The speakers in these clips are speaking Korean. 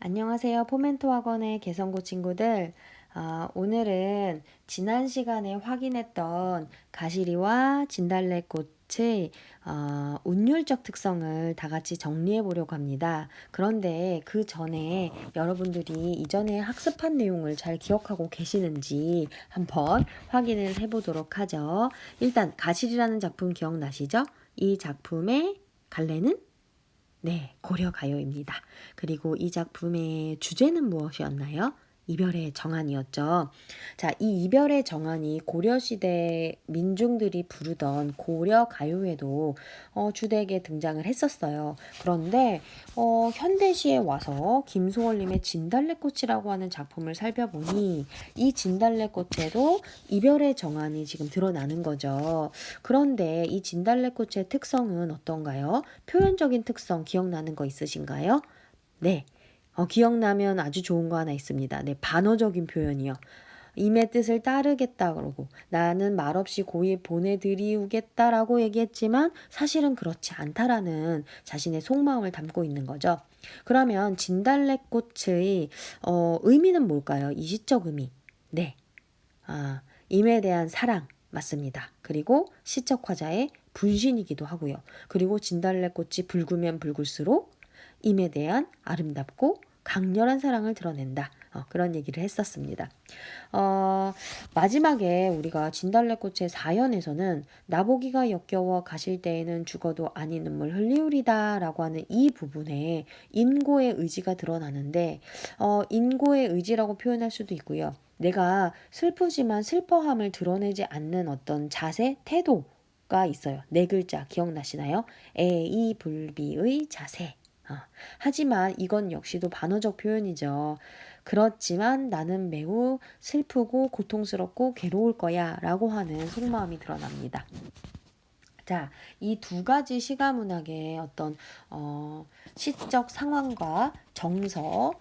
안녕하세요. 포멘토 학원의 개성고 친구들. 오늘은 지난 시간에 확인했던 가시리와 진달래꽃의 운율적 특성을 다 같이 정리해 보려고 합니다. 그런데 그 전에 여러분들이 이전에 학습한 내용을 잘 기억하고 계시는지 한번 확인을 해 보도록 하죠. 일단 가시리라는 작품 기억나시죠? 이 작품의 갈래는 네, 고려가요입니다. 그리고 이 작품의 주제는 무엇이었나요? 이별의 정한이었죠. 자, 이 이별의 정한이 고려시대 민중들이 부르던 고려가요에도 주되게 등장을 했었어요. 그런데 현대시에 와서 김소월님의 진달래꽃이라고 하는 작품을 살펴보니 이 진달래꽃에도 이별의 정한이 지금 드러나는 거죠. 그런데 이 진달래꽃의 특성은 어떤가요? 표현적인 특성 기억나는 거 있으신가요? 네. 기억나면 아주 좋은 거 하나 있습니다. 네, 반어적인 표현이요. 임의 뜻을 따르겠다 그러고 나는 말없이 고이 보내드리우겠다라고 얘기했지만 사실은 그렇지 않다라는 자신의 속마음을 담고 있는 거죠. 그러면 진달래꽃의 의미는 뭘까요? 이 시적 의미. 네. 임에 대한 사랑 맞습니다. 그리고 시적 화자의 분신이기도 하고요. 그리고 진달래꽃이 붉으면 붉을수록 임에 대한 아름답고 강렬한 사랑을 드러낸다. 그런 얘기를 했었습니다. 마지막에 우리가 진달래꽃의 4연에서는 나보기가 역겨워 가실 때에는 죽어도 아니 눈물 흘리우리다 라고 하는 이 부분에 인고의 의지가 드러나는데 인고의 의지라고 표현할 수도 있고요. 내가 슬프지만 슬퍼함을 드러내지 않는 어떤 자세, 태도가 있어요. 네 글자 기억나시나요? 애이불비의 자세. 하지만 이건 역시도 반어적 표현이죠. 그렇지만 나는 매우 슬프고 고통스럽고 괴로울 거야 라고 하는 속마음이 드러납니다. 자, 이 두 가지 시가문학의 어떤 시적 상황과 정서,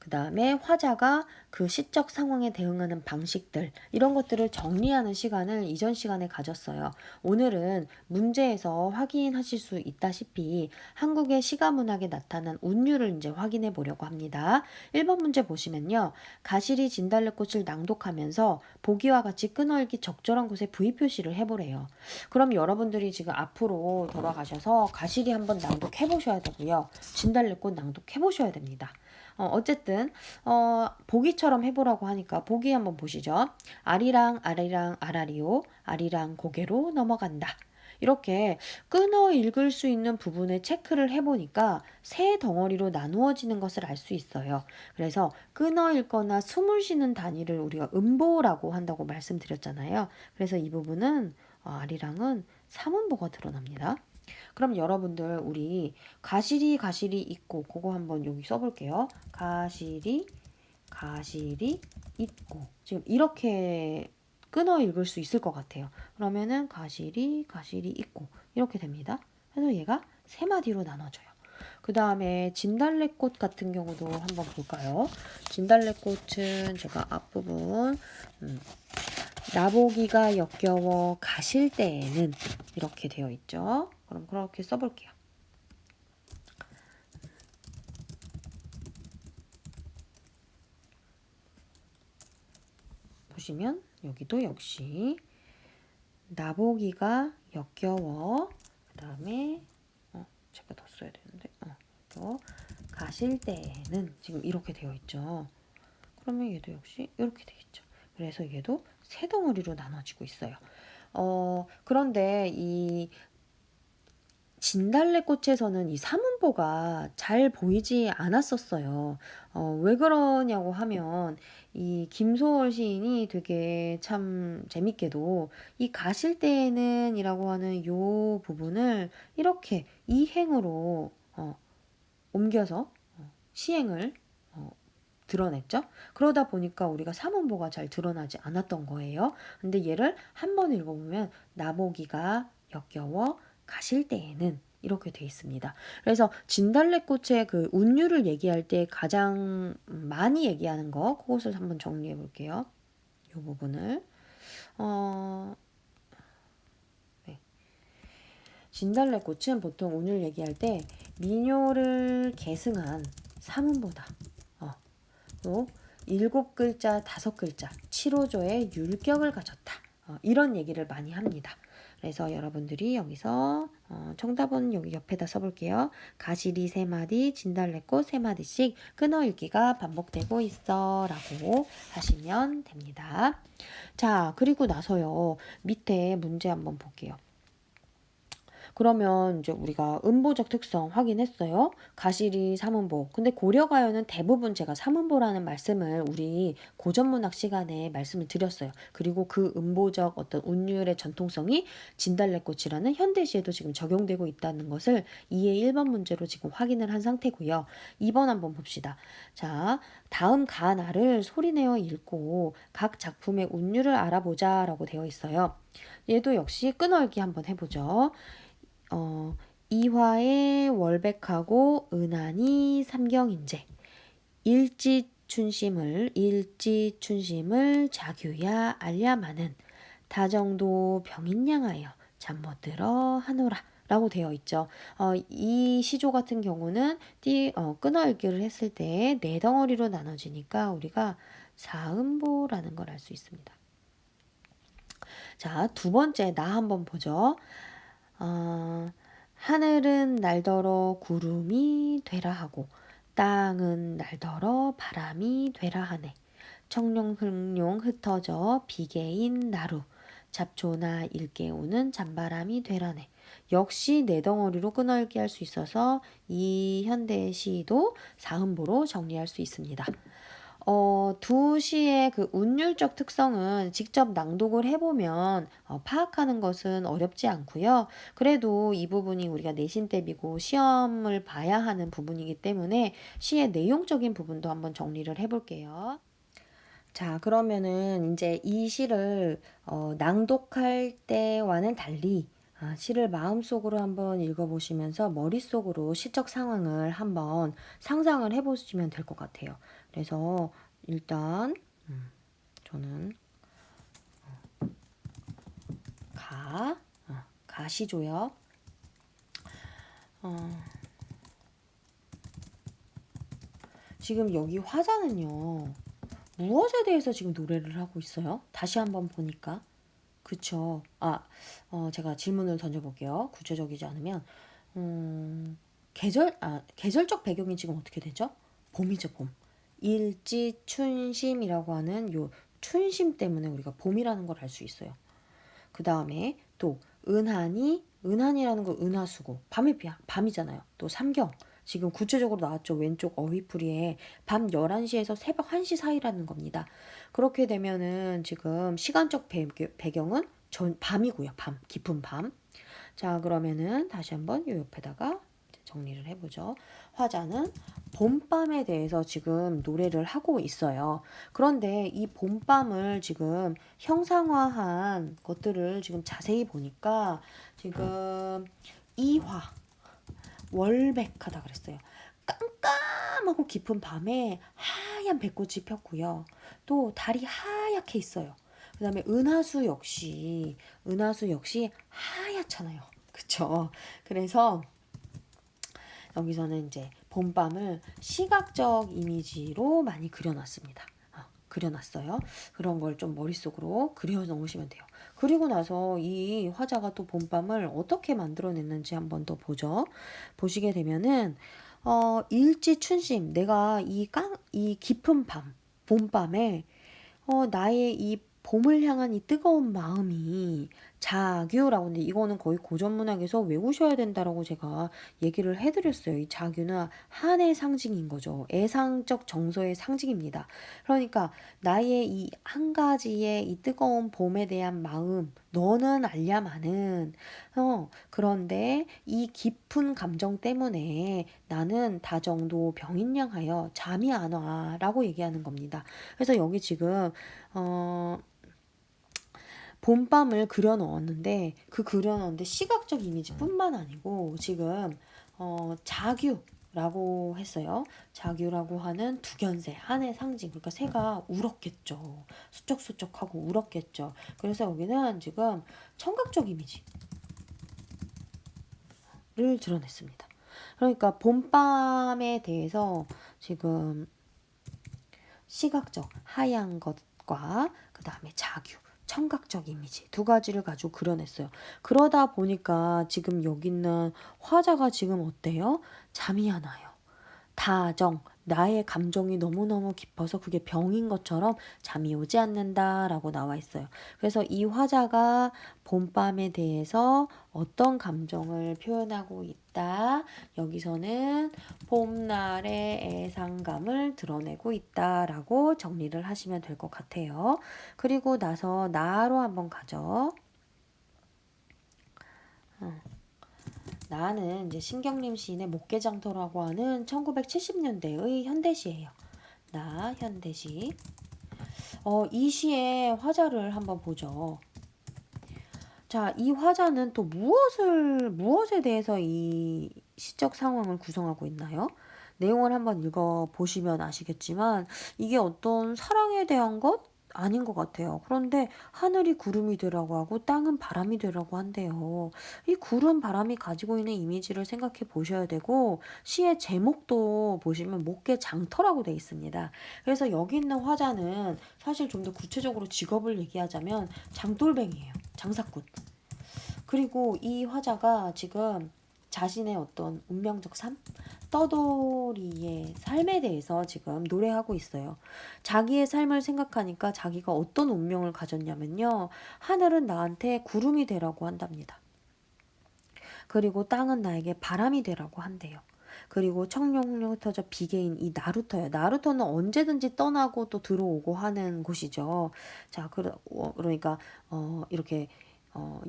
그 다음에 화자가 그 시적 상황에 대응하는 방식들 이런 것들을 정리하는 시간을 이전 시간에 가졌어요. 오늘은 문제에서 확인하실 수 있다시피 한국의 시가문학에 나타난 운율을 이제 확인해 보려고 합니다. 1번 문제 보시면요. 가시리 진달래꽃을 낭독하면서 보기와 같이 끊어읽기 적절한 곳에 V 표시를 해보래요. 그럼 여러분들이 지금 앞으로 돌아가셔서 가시리 한번 낭독해 보셔야 되고요. 진달래꽃 낭독해 보셔야 됩니다. 어쨌든 보기처럼 해보라고 하니까 보기 한번 보시죠. 아리랑 아리랑 아라리오 아리랑 고개로 넘어간다. 이렇게 끊어 읽을 수 있는 부분에 체크를 해보니까 세 덩어리로 나누어지는 것을 알 수 있어요. 그래서 끊어 읽거나 숨을 쉬는 단위를 우리가 음보라고 한다고 말씀드렸잖아요. 그래서 이 부분은 아리랑은 삼음보가 드러납니다. 그럼 여러분들 우리 가시리 있고 그거 한번 여기 써볼게요. 가시리 있고 지금 이렇게 끊어 읽을 수 있을 것 같아요. 그러면은 가시리 있고 이렇게 됩니다. 그래서 얘가 세 마디로 나눠져요. 그 다음에 진달래꽃 같은 경우도 한번 볼까요? 진달래꽃은 제가 앞부분 나보기가 역겨워 가실 때에는 이렇게 되어 있죠. 그럼 그렇게 써볼게요. 보시면 여기도 역시 나보기가 역겨워 그 다음에 제가 더 써야 되는데 가실 때에는 지금 이렇게 되어 있죠. 그러면 얘도 역시 이렇게 되겠죠. 그래서 얘도 세 덩어리로 나눠지고 있어요. 그런데 이 진달래꽃에서는 이 삼음보가 잘 보이지 않았었어요. 왜 그러냐고 하면 이 김소월 시인이 되게 참 재밌게도 이 가실 때에는 이라고 하는 요 부분을 이렇게 이행으로 옮겨서 시행을 드러냈죠. 그러다 보니까 우리가 삼음보가 잘 드러나지 않았던 거예요. 근데 얘를 한번 읽어보면 나보기가 역겨워 가실 때에는 이렇게 돼 있습니다. 그래서 진달래꽃의 그 운율을 얘기할 때 가장 많이 얘기하는 거 그것을 한번 정리해 볼게요. 이 부분을 네. 진달래꽃은 보통 운율 얘기할 때 민요를 계승한 사문보다 또 7글자, 5글자 7호조의 율격을 가졌다. 이런 얘기를 많이 합니다. 그래서 여러분들이 여기서 정답은 여기 옆에다 써볼게요. 가시리 3마디, 진달래꽃 3마디씩 끊어읽기가 반복되고 있어 라고 하시면 됩니다. 자, 그리고 나서요. 밑에 문제 한번 볼게요. 그러면 이제 우리가 음보적 특성 확인했어요. 가시리 사문보. 근데 고려가요는 대부분 제가 사문보라는 말씀을 우리 고전문학 시간에 말씀을 드렸어요. 그리고 그 음보적 어떤 운율의 전통성이 진달래꽃이라는 현대시에도 지금 적용되고 있다는 것을 2의 1번 문제로 지금 확인을 한 상태고요. 2번 한번 봅시다. 자, 다음 가나를 소리내어 읽고 각 작품의 운율을 알아보자 라고 되어 있어요. 얘도 역시 끊어읽기 한번 해보죠. 이화의 월백하고 은하니 삼경인제 일지춘심을 자규야 알야마는 다정도 병인양하여 잠 못 들어 하노라 라고 되어 있죠. 이 시조 같은 경우는 끊어읽기를 했을 때 네 덩어리로 나눠지니까 우리가 사음보라는 걸 알 수 있습니다. 자, 두 번째 나 한번 보죠. 하늘은 날더러 구름이 되라 하고 땅은 날더러 바람이 되라 하네. 청룡흥룡 흩어져 비개인 나루 잡초나 일깨우는 잔바람이 되라네. 역시 네 덩어리로 끊어읽기 할 수 있어서 이 현대 시도 사음보로 정리할 수 있습니다. 두 시의 그 운율적 특성은 직접 낭독을 해보면 파악하는 것은 어렵지 않고요. 그래도 이 부분이 우리가 내신 대비고 시험을 봐야 하는 부분이기 때문에 시의 내용적인 부분도 한번 정리를 해볼게요. 자, 그러면은 이제 이 시를 낭독할 때와는 달리 시를 마음속으로 한번 읽어보시면서 머릿속으로 시적 상황을 한번 상상을 해보시면 될 것 같아요. 그래서 일단 저는 가시조요. 지금 여기 화자는요. 무엇에 대해서 지금 노래를 하고 있어요? 다시 한번 보니까. 그쵸. 제가 질문을 던져볼게요. 구체적이지 않으면. 계절적 배경이 지금 어떻게 되죠? 봄이죠, 봄. 일지춘심이라고 하는 요 춘심 때문에 우리가 봄이라는 걸 알 수 있어요. 그 다음에 또 은한이라는 거 은하수고 밤이잖아요. 또 삼경 지금 구체적으로 나왔죠. 왼쪽 어휘풀이에 밤 11시에서 새벽 1시 사이라는 겁니다. 그렇게 되면은 지금 시간적 배경은 밤이고요. 깊은 밤. 자, 그러면은 다시 한번 요 옆에다가 정리를 해보죠. 화자는 봄밤에 대해서 지금 노래를 하고 있어요. 그런데 이 봄밤을 지금 형상화한 것들을 지금 자세히 보니까 지금 이화, 월백하다 그랬어요. 깜깜하고 깊은 밤에 하얀 백꽃이 폈고요. 또 달이 하얗게 있어요. 그 다음에 은하수 역시 하얗잖아요. 그쵸? 그래서 여기서는 이제 봄밤을 시각적 이미지로 많이 그려놨습니다. 그려놨어요. 그런 걸 좀 머릿속으로 그려 놓으시면 돼요. 그리고 나서 이 화자가 또 봄밤을 어떻게 만들어냈는지 한번 더 보죠. 보시게 되면은 일지춘심 내가 이 깊은 봄밤에 나의 이 봄을 향한 이 뜨거운 마음이 자규라고 하는데 이거는 거의 고전문학에서 외우셔야 된다라고 제가 얘기를 해드렸어요. 이 자규는 한의 상징인 거죠. 애상적 정서의 상징입니다. 그러니까 나의 이 한 가지의 이 뜨거운 봄에 대한 마음 너는 알야마는 그런데 이 깊은 감정 때문에 나는 다정도 병인양하여 잠이 안 와라고 얘기하는 겁니다. 그래서 여기 지금 봄밤을 그려넣었는데 시각적 이미지뿐만 아니고 지금 자규라고 했어요. 자규라고 하는 두견새, 한의 상징. 그러니까 새가 울었겠죠. 수쩍수쩍하고 울었겠죠. 그래서 여기는 지금 청각적 이미지를 드러냈습니다. 그러니까 봄밤에 대해서 지금 시각적 하얀 것과 그 다음에 자규 청각적 이미지 두 가지를 가지고 그려냈어요. 그러다 보니까 지금 여기 있는 화자가 지금 어때요? 잠이 안 와요. 다정, 나의 감정이 너무너무 깊어서 그게 병인 것처럼 잠이 오지 않는다라고 나와 있어요. 그래서 이 화자가 봄밤에 대해서 어떤 감정을 표현하고 있다. 여기서는 봄날의 애상감을 드러내고 있다라고 정리를 하시면 될 것 같아요. 그리고 나서 나로 한번 가죠. 나는 이제 신경림 시인의 목계장터라고 하는 1970년대의 현대시예요. 나 현대시. 이 시의 화자를 한번 보죠. 자, 이 화자는 또 무엇에 대해서 이 시적 상황을 구성하고 있나요? 내용을 한번 읽어보시면 아시겠지만 이게 어떤 사랑에 대한 것? 아닌 것 같아요. 그런데 하늘이 구름이 되라고 하고 땅은 바람이 되라고 한대요. 이 구름, 바람이 가지고 있는 이미지를 생각해 보셔야 되고 시의 제목도 보시면 목계 장터라고 되어 있습니다. 그래서 여기 있는 화자는 사실 좀 더 구체적으로 직업을 얘기하자면 장돌뱅이에요. 장사꾼. 그리고 이 화자가 지금 자신의 어떤 운명적 삶? 떠돌이의 삶에 대해서 지금 노래하고 있어요. 자기의 삶을 생각하니까 자기가 어떤 운명을 가졌냐면요. 하늘은 나한테 구름이 되라고 한답니다. 그리고 땅은 나에게 바람이 되라고 한대요. 그리고 청룡 흩어져 비계인 이 나루터예요. 나루터는 언제든지 떠나고 또 들어오고 하는 곳이죠. 자, 그러니까 이렇게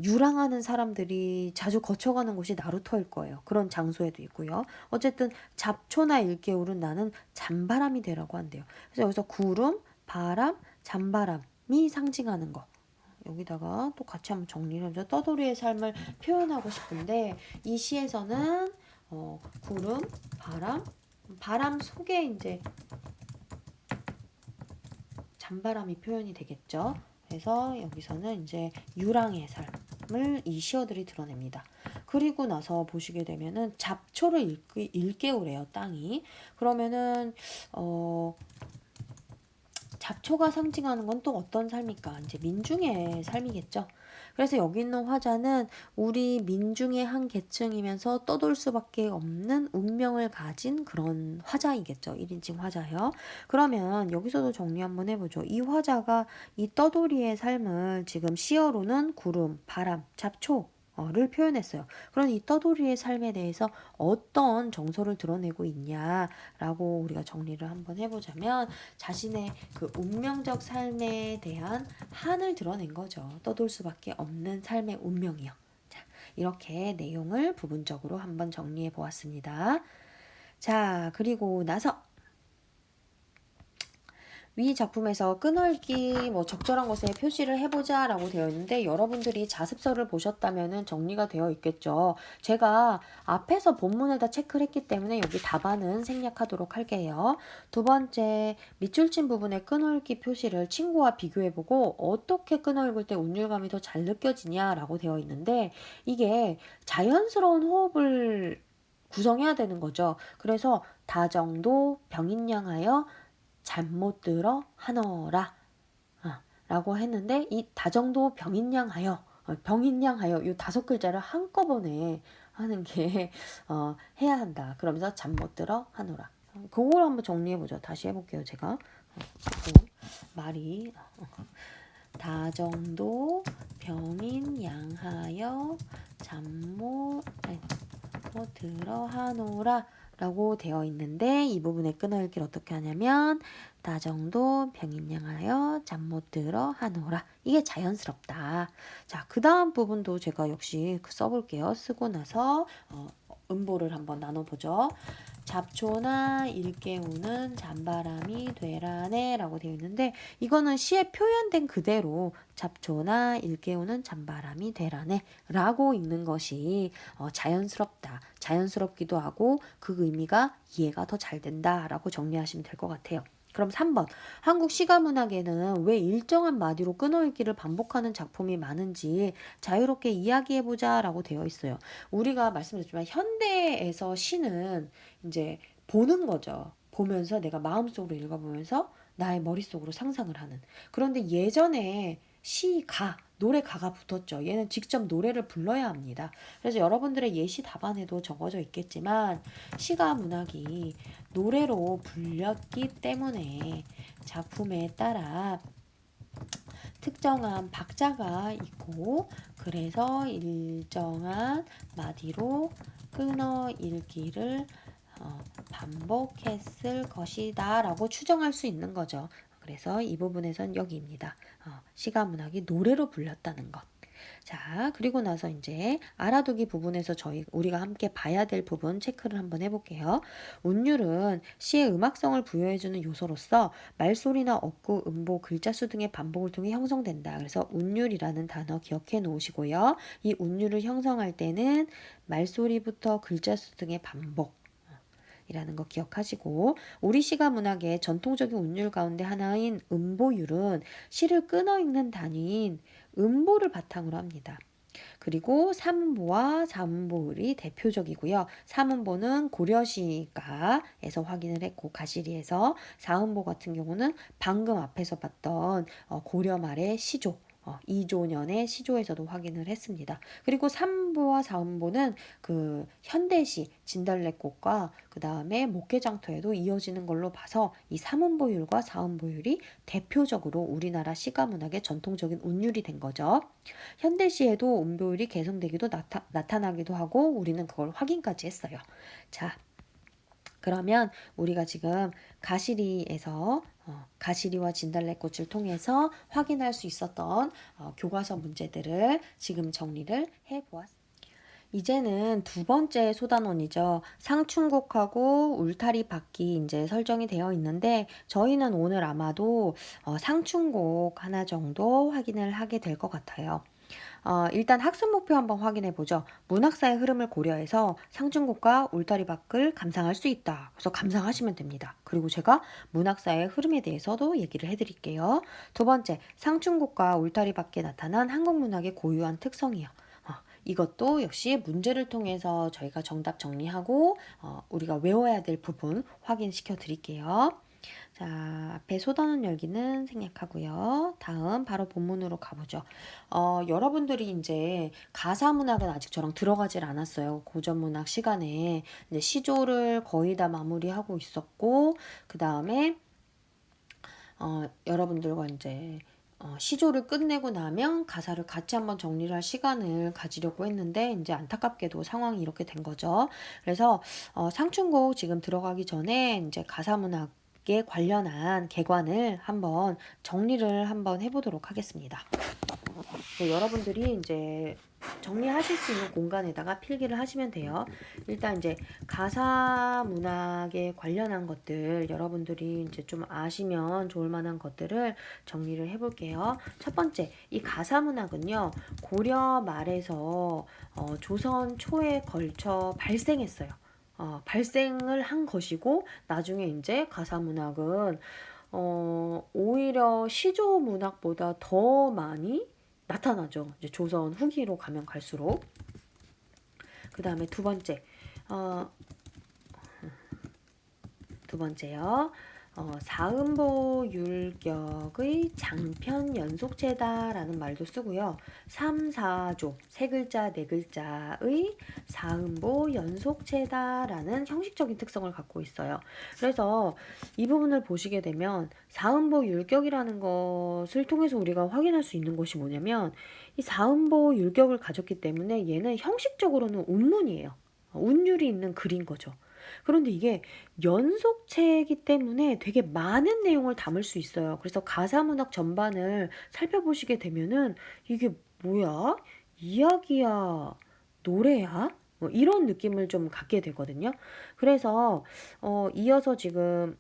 유랑하는 사람들이 자주 거쳐가는 곳이 나루터일 거예요. 그런 장소에도 있고요. 어쨌든 잡초나 일개울은 나는 잔바람이 되라고 한대요. 그래서 여기서 구름, 바람, 잔바람이 상징하는 거. 여기다가 또 같이 한번 정리를 해보죠. 떠돌이의 삶을 표현하고 싶은데 이 시에서는 구름, 바람 속에 이제 잔바람이 표현이 되겠죠. 그래서 여기서는 이제 유랑의 삶을 이 시어들이 드러냅니다. 그리고 나서 보시게 되면은 잡초를 일깨우래요, 땅이. 그러면은 잡초가 상징하는 건 또 어떤 삶일까? 이제 민중의 삶이겠죠. 그래서 여기 있는 화자는 우리 민중의 한 계층이면서 떠돌 수밖에 없는 운명을 가진 그런 화자이겠죠. 1인칭 화자요. 그러면 여기서도 정리 한번 해보죠. 이 화자가 이 떠돌이의 삶을 지금 시어로는 구름, 바람, 잡초 를 표현했어요. 그런 이 떠돌이의 삶에 대해서 어떤 정서를 드러내고 있냐라고 우리가 정리를 한번 해보자면 자신의 그 운명적 삶에 대한 한을 드러낸 거죠. 떠돌 수밖에 없는 삶의 운명이요. 자, 이렇게 내용을 부분적으로 한번 정리해 보았습니다. 자, 그리고 나서 위 작품에서 끊어읽기 적절한 곳에 표시를 해보자 라고 되어 있는데 여러분들이 자습서를 보셨다면 정리가 되어 있겠죠. 제가 앞에서 본문에다 체크를 했기 때문에 여기 답안은 생략하도록 할게요. 두 번째, 밑줄 친 부분에 끊어읽기 표시를 친구와 비교해보고 어떻게 끊어읽을 때 운율감이 더 잘 느껴지냐 라고 되어 있는데 이게 자연스러운 호흡을 구성해야 되는 거죠. 그래서 다정도 병인양하여 잠 못 들어 하너라 라고 했는데 이 다정도 병인양하여 병인양하여 이 5글자를 한꺼번에 하는 게 해야 한다. 그러면서 잠 못 들어 하노라. 그걸 한번 정리해보죠. 다시 해볼게요. 제가 말이 다정도 병인양하여 잠 못 들어 하노라 라고 되어 있는데 이 부분의 끊어읽기를 어떻게 하냐면 다정도 병인양하여 잠 못 들어 하노라. 이게 자연스럽다. 자, 그 다음 부분도 제가 역시 써볼게요. 쓰고 나서 음보를 한번 나눠보죠. 잡초나 일깨우는 잔바람이 되라네 라고 되어 있는데 이거는 시에 표현된 그대로 잡초나 일깨우는 잔바람이 되라네 라고 읽는 것이 자연스럽다. 자연스럽기도 하고 그 의미가 이해가 더 잘 된다 라고 정리하시면 될 것 같아요. 그럼 3번. 한국 시가문학에는 왜 일정한 마디로 끊어읽기를 반복하는 작품이 많은지 자유롭게 이야기해보자 라고 되어 있어요. 우리가 말씀드렸지만 현대에서 시는 이제 보는 거죠. 보면서 내가 마음속으로 읽어보면서 나의 머릿속으로 상상을 하는. 그런데 예전에 시가, 노래가가 붙었죠. 얘는 직접 노래를 불러야 합니다. 그래서 여러분들의 예시 답안에도 적어져 있겠지만 시가 문학이 노래로 불렸기 때문에 작품에 따라 특정한 박자가 있고 그래서 일정한 마디로 끊어 읽기를 반복했을 것이다 라고 추정할 수 있는 거죠. 그래서 이 부분에선 여기입니다. 시가 문학이 노래로 불렸다는 것. 자, 그리고 나서 이제 알아두기 부분에서 우리가 함께 봐야 될 부분 체크를 한번 해볼게요. 운율은 시의 음악성을 부여해주는 요소로서 말소리나 어구, 음보, 글자수 등의 반복을 통해 형성된다. 그래서 운율이라는 단어 기억해 놓으시고요. 이 운율을 형성할 때는 말소리부터 글자수 등의 반복 이라는 거 기억하시고 우리 시가 문학의 전통적인 운율 가운데 하나인 음보율은 시를 끊어 읽는 단위인 음보를 바탕으로 합니다. 그리고 3음보와 4음보율이 대표적이고요. 3음보는 고려시가에서 확인을 했고 가시리에서 4음보 같은 경우는 방금 앞에서 봤던 고려 말의 시조 2조년의 시조에서도 확인을 했습니다. 그리고 3보와 4음보는 그 현대시 진달래꽃과 그 다음에 목계장터에도 이어지는 걸로 봐서 이 3음보율과 4음보율이 대표적으로 우리나라 시가문학의 전통적인 운율이 된 거죠. 현대시에도 음보율이 개성되기도 나타나기도 하고 우리는 그걸 확인까지 했어요. 자, 그러면 우리가 지금 가시리에서 가시리와 진달래꽃을 통해서 확인할 수 있었던 교과서 문제들을 지금 정리를 해보았습니다. 이제는 두 번째 소단원이죠. 상충곡하고 울타리 받기 이제 설정이 되어 있는데 저희는 오늘 아마도 상충곡 하나 정도 확인을 하게 될 것 같아요. 일단 학습 목표 한번 확인해 보죠. 문학사의 흐름을 고려해서 상중곡과 울타리 밖을 감상할 수 있다. 그래서 감상하시면 됩니다. 그리고 제가 문학사의 흐름에 대해서도 얘기를 해드릴게요. 두 번째, 상중곡과 울타리 밖에 나타난 한국 문학의 고유한 특성이요. 이것도 역시 문제를 통해서 저희가 정답 정리하고 우리가 외워야 될 부분 확인시켜 드릴게요. 자, 앞에 소단원 열기는 생략하고요. 다음 바로 본문으로 가보죠. 여러분들이 이제 가사문학은 아직 저랑 들어가질 않았어요. 고전문학 시간에 이제 시조를 거의 다 마무리하고 있었고 그 다음에 여러분들과 이제 시조를 끝내고 나면 가사를 같이 한번 정리를 할 시간을 가지려고 했는데 이제 안타깝게도 상황이 이렇게 된 거죠. 그래서 상충곡 지금 들어가기 전에 이제 가사문학에 관련한 개관을 한번 정리를 한번 해보도록 하겠습니다. 여러분들이 이제 정리하실 수 있는 공간에다가 필기를 하시면 돼요. 일단 이제 가사 문학에 관련한 것들 여러분들이 이제 좀 아시면 좋을 만한 것들을 정리를 해볼게요. 첫 번째, 이 가사 문학은요 고려 말에서 조선 초에 걸쳐 발생했어요. 발생을 한 것이고 나중에 이제 가사 문학은 오히려 시조 문학보다 더 많이 나타나죠. 이제 조선 후기로 가면 갈수록. 그 다음에 두 번째요. 사음보 율격의 장편 연속체다라는 말도 쓰고요. 3, 4조, 세 글자, 네 글자의 사음보 연속체다라는 형식적인 특성을 갖고 있어요. 그래서 이 부분을 보시게 되면 사음보 율격이라는 것을 통해서 우리가 확인할 수 있는 것이 뭐냐면 이 사음보 율격을 가졌기 때문에 얘는 형식적으로는 운문이에요. 운율이 있는 글인 거죠. 그런데 이게 연속체이기 때문에 되게 많은 내용을 담을 수 있어요. 그래서 가사문학 전반을 살펴보시게 되면은 이게 뭐야? 이야기야? 노래야? 뭐 이런 느낌을 좀 갖게 되거든요. 그래서 이어서 지금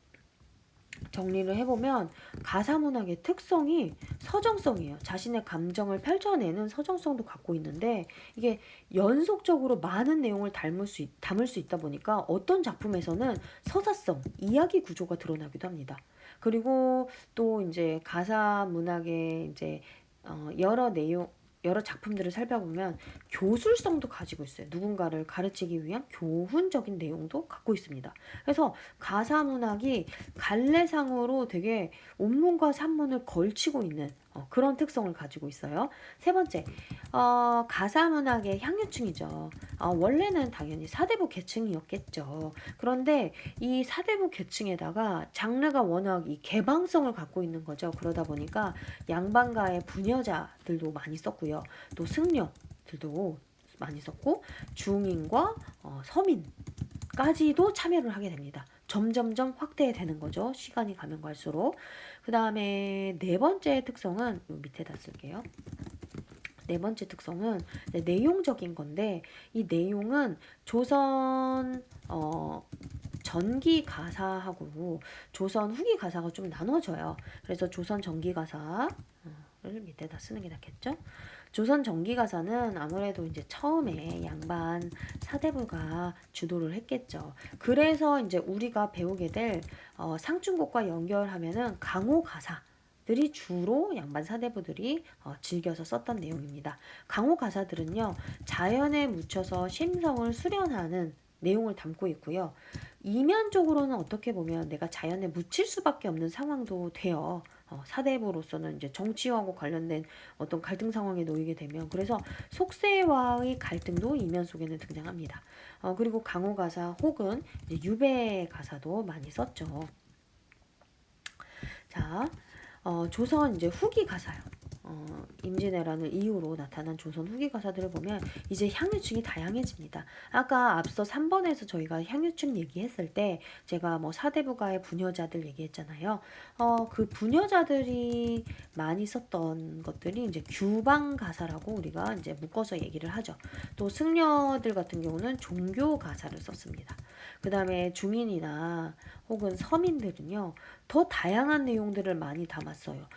정리를 해보면 가사문학의 특성이 서정성이에요. 자신의 감정을 펼쳐내는 서정성도 갖고 있는데 이게 연속적으로 많은 내용을 담을 수 있다 보니까 어떤 작품에서는 서사성, 이야기 구조가 드러나기도 합니다. 그리고 또 이제 가사문학의 이제 여러 작품들을 살펴보면 교술성도 가지고 있어요. 누군가를 가르치기 위한 교훈적인 내용도 갖고 있습니다. 그래서 가사문학이 갈래상으로 되게 온문과 산문을 걸치고 있는 그런 특성을 가지고 있어요. 세 번째, 가사문학의 향유층이죠. 원래는 당연히 사대부 계층이었겠죠. 그런데 이 사대부 계층에다가 장르가 워낙 이 개방성을 갖고 있는 거죠. 그러다 보니까 양반가의 부녀자들도 많이 썼고요. 또 승려들도 많이 썼고 중인과 서민까지도 참여를 하게 됩니다. 점점점 확대되는 거죠. 시간이 가면 갈수록. 그 다음에 네 번째 특성은 요 밑에다 쓸게요. 네 번째 특성은 내용적인 건데 이 내용은 조선 전기 가사하고 조선 후기 가사가 좀 나눠져요. 그래서 조선 전기 가사를 밑에다 쓰는 게 낫겠죠? 조선 전기 가사는 아무래도 이제 처음에 양반 사대부가 주도를 했겠죠. 그래서 이제 우리가 배우게 될 상중곡과 연결하면은 강호 가사들이 주로 양반 사대부들이 즐겨서 썼던 내용입니다. 강호 가사들은요, 자연에 묻혀서 심성을 수련하는 내용을 담고 있고요. 이면적으로는 어떻게 보면 내가 자연에 묻힐 수밖에 없는 상황도 돼요. 사대부로서는 이제 정치하고 관련된 어떤 갈등 상황에 놓이게 되면 그래서 속세와의 갈등도 이면 속에는 등장합니다. 그리고 강호 가사 혹은 유배 가사도 많이 썼죠. 자, 조선 이제 후기 가사요. 임진왜란을 이후로 나타난 조선 후기 가사들을 보면 이제 향유층이 다양해집니다. 아까 앞서 3번에서 저희가 향유층 얘기했을 때 제가 뭐 사대부가의 부녀자들 얘기했잖아요. 그 부녀자들이 많이 썼던 것들이 이제 규방 가사라고 우리가 이제 묶어서 얘기를 하죠. 또 승려들 같은 경우는 종교 가사를 썼습니다. 그 다음에 중인이나 혹은 서민들은요, 더 다양한 내용들을 많이 담았어요.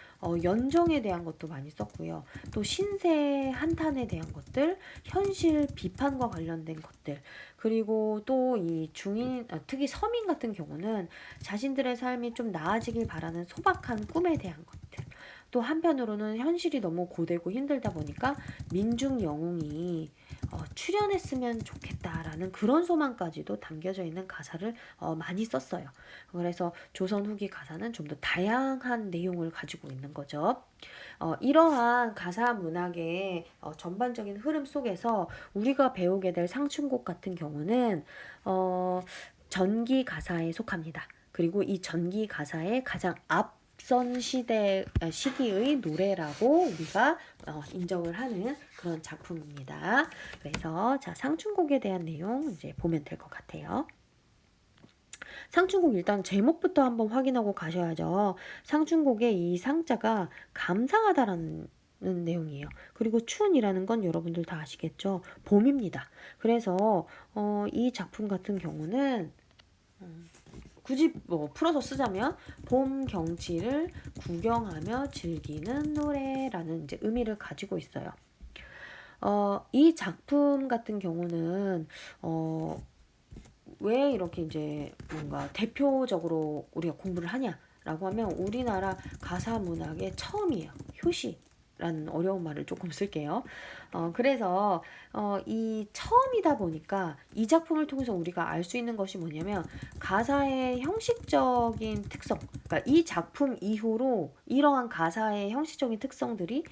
연정에 대한 것도 많이 썼고요. 또 신세 한탄에 대한 것들, 현실 비판과 관련된 것들, 그리고 또 이 중인, 특히 서민 같은 경우는 자신들의 삶이 좀 나아지길 바라는 소박한 꿈에 대한 것들. 또 한편으로는 현실이 너무 고되고 힘들다 보니까 민중 영웅이 출연했으면 좋겠다라는 그런 소망까지도 담겨져 있는 가사를 많이 썼어요. 그래서 조선 후기 가사는 좀 더 다양한 내용을 가지고 있는 거죠. 이러한 가사 문학의 전반적인 흐름 속에서 우리가 배우게 될 상춘곡 같은 경우는 전기 가사에 속합니다. 그리고 이 전기 가사의 가장 앞선 시기의 노래라고 우리가 인정을 하는 그런 작품입니다. 그래서 자, 상춘곡에 대한 내용 이제 보면 될 것 같아요. 상춘곡 일단 제목부터 한번 확인하고 가셔야죠. 상춘곡의 이 상자가 감상하다라는 내용이에요. 그리고 춘이라는 건 여러분들 다 아시겠죠? 봄입니다. 그래서 이 작품 같은 경우는 굳이 뭐 풀어서 쓰자면 봄 경치를 구경하며 즐기는 노래라는 이제 의미를 가지고 있어요. 이 작품 같은 경우는 왜 이렇게 이제 뭔가 대표적으로 우리가 공부를 하냐라고 하면 우리나라 가사 문학의 처음이에요. 효시라는 어려운 말을 조금 쓸게요. 그래서 이 처음이다 보니까 이 작품을 통해서 우리가 알 수 있는 것이 뭐냐면 가사의 형식적인 특성, 그러니까 이 작품 이후로 이러한 가사의 형식적인 특성들이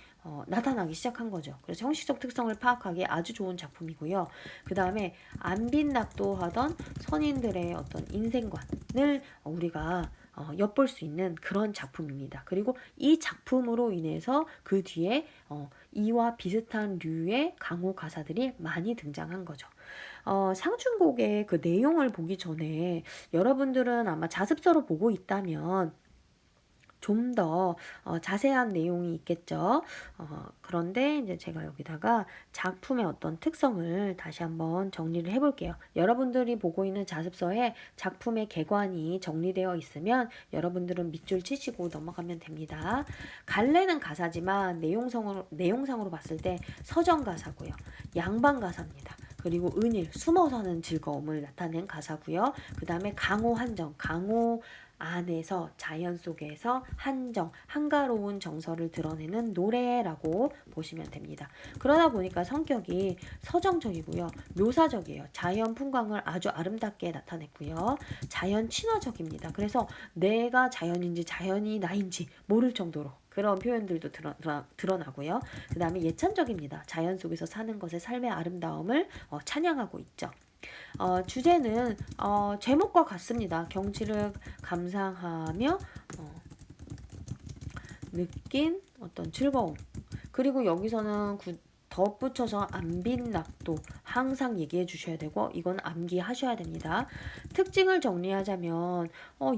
나타나기 시작한 거죠. 그래서 형식적 특성을 파악하기에 아주 좋은 작품이고요. 그 다음에 안빈낙도하던 선인들의 어떤 인생관을 우리가 엿볼 수 있는 그런 작품입니다. 그리고 이 작품으로 인해서 그 뒤에 이와 비슷한 류의 강호 가사들이 많이 등장한 거죠. 상춘곡의 그 내용을 보기 전에 여러분들은 아마 자습서로 보고 있다면 좀 더 자세한 내용이 있겠죠. 그런데 이제 제가 여기다가 작품의 어떤 특성을 다시 한번 정리를 해볼게요. 여러분들이 보고 있는 자습서에 작품의 개관이 정리되어 있으면 여러분들은 밑줄 치시고 넘어가면 됩니다. 갈래는 가사지만 내용상으로 봤을 때 서정 가사고요. 양반 가사입니다. 그리고 은일, 숨어 사는 즐거움을 나타낸 가사고요. 그 다음에 강호 한정, 강호 안에서 자연 속에서 한가로운 정서를 드러내는 노래라고 보시면 됩니다. 그러다 보니까 성격이 서정적이고요. 묘사적이에요. 자연 풍광을 아주 아름답게 나타냈고요. 자연 친화적입니다. 그래서 내가 자연인지 자연이 나인지 모를 정도로 그런 표현들도 드러나고요. 그 다음에 예찬적입니다. 자연 속에서 사는 것의 삶의 아름다움을 찬양하고 있죠. 주제는 제목과 같습니다. 경치를 감상하며 느낀 어떤 즐거움. 그리고 여기서는 덧붙여서 안빈낙도 항상 얘기해 주셔야 되고 이건 암기하셔야 됩니다. 특징을 정리하자면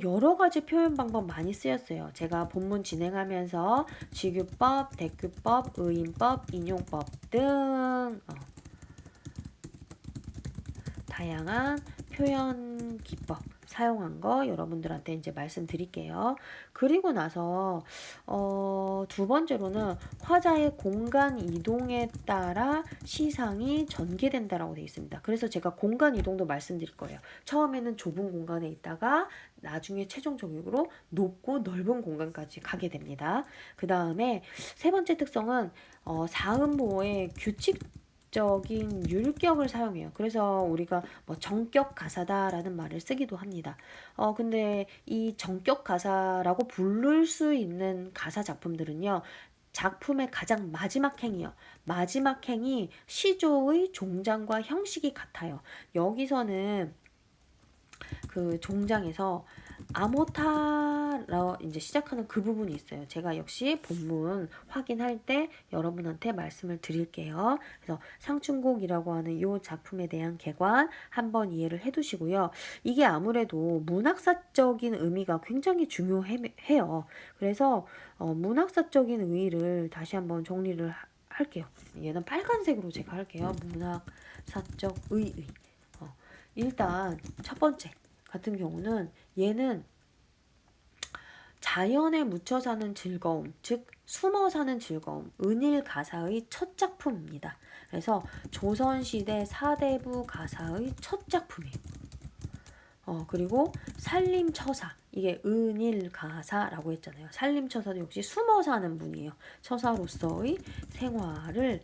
여러 가지 표현 방법 많이 쓰였어요. 제가 본문 진행하면서 직유법, 대규법, 의인법, 인용법 등 다양한 표현 기법 사용한 거 여러분들한테 이제 말씀드릴게요. 그리고 나서 두 번째로는 화자의 공간 이동에 따라 시상이 전개된다라고 되어 있습니다. 그래서 제가 공간 이동도 말씀드릴 거예요. 처음에는 좁은 공간에 있다가 나중에 최종적으로 높고 넓은 공간까지 가게 됩니다. 그 다음에 세 번째 특성은 사음보의 규칙 적인 율격을 사용해요. 그래서 우리가 뭐 정격 가사다라는 말을 쓰기도 합니다. 근데 이 정격 가사라고 부를 수 있는 가사 작품들은요. 작품의 가장 마지막 행이요. 마지막 행이 시조의 종장과 형식이 같아요. 여기서는 그 종장에서 아모타라 이제 시작하는 그 부분이 있어요. 제가 역시 본문 확인할 때 여러분한테 말씀을 드릴게요. 그래서 상춘곡이라고 하는 이 작품에 대한 개관 한번 이해를 해두시고요. 이게 아무래도 문학사적인 의미가 굉장히 중요해요. 그래서 문학사적인 의의를 다시 한번 정리를 할게요. 얘는 빨간색으로 제가 할게요. 문학사적 의의. 일단 첫 번째 같은 경우는 얘는 자연에 묻혀 사는 즐거움, 즉 숨어 사는 즐거움, 은일 가사의 첫 작품입니다. 그래서 조선시대 사대부 가사의 첫 작품이에요. 그리고 살림처사, 이게 은일 가사라고 했잖아요. 살림처사도 역시 숨어 사는 분이에요. 처사로서의 생활을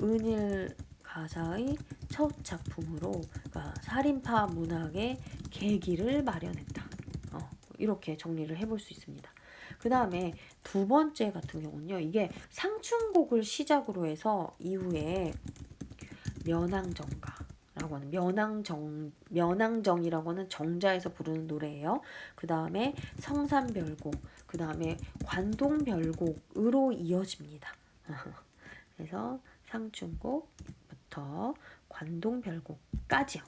은일 가사의 첫 작품으로 그러니까 살인파 문학의 계기를 마련했다. 이렇게 정리를 해볼 수 있습니다. 그 다음에 두 번째 같은 경우는요. 이게 상춘곡을 시작으로 해서 이후에 면왕정가라고 하는 면왕정이라고 하는 정자에서 부르는 노래예요. 그 다음에 성산별곡, 그 다음에 관동별곡으로 이어집니다. 그래서 상춘곡부터 관동별곡까지요.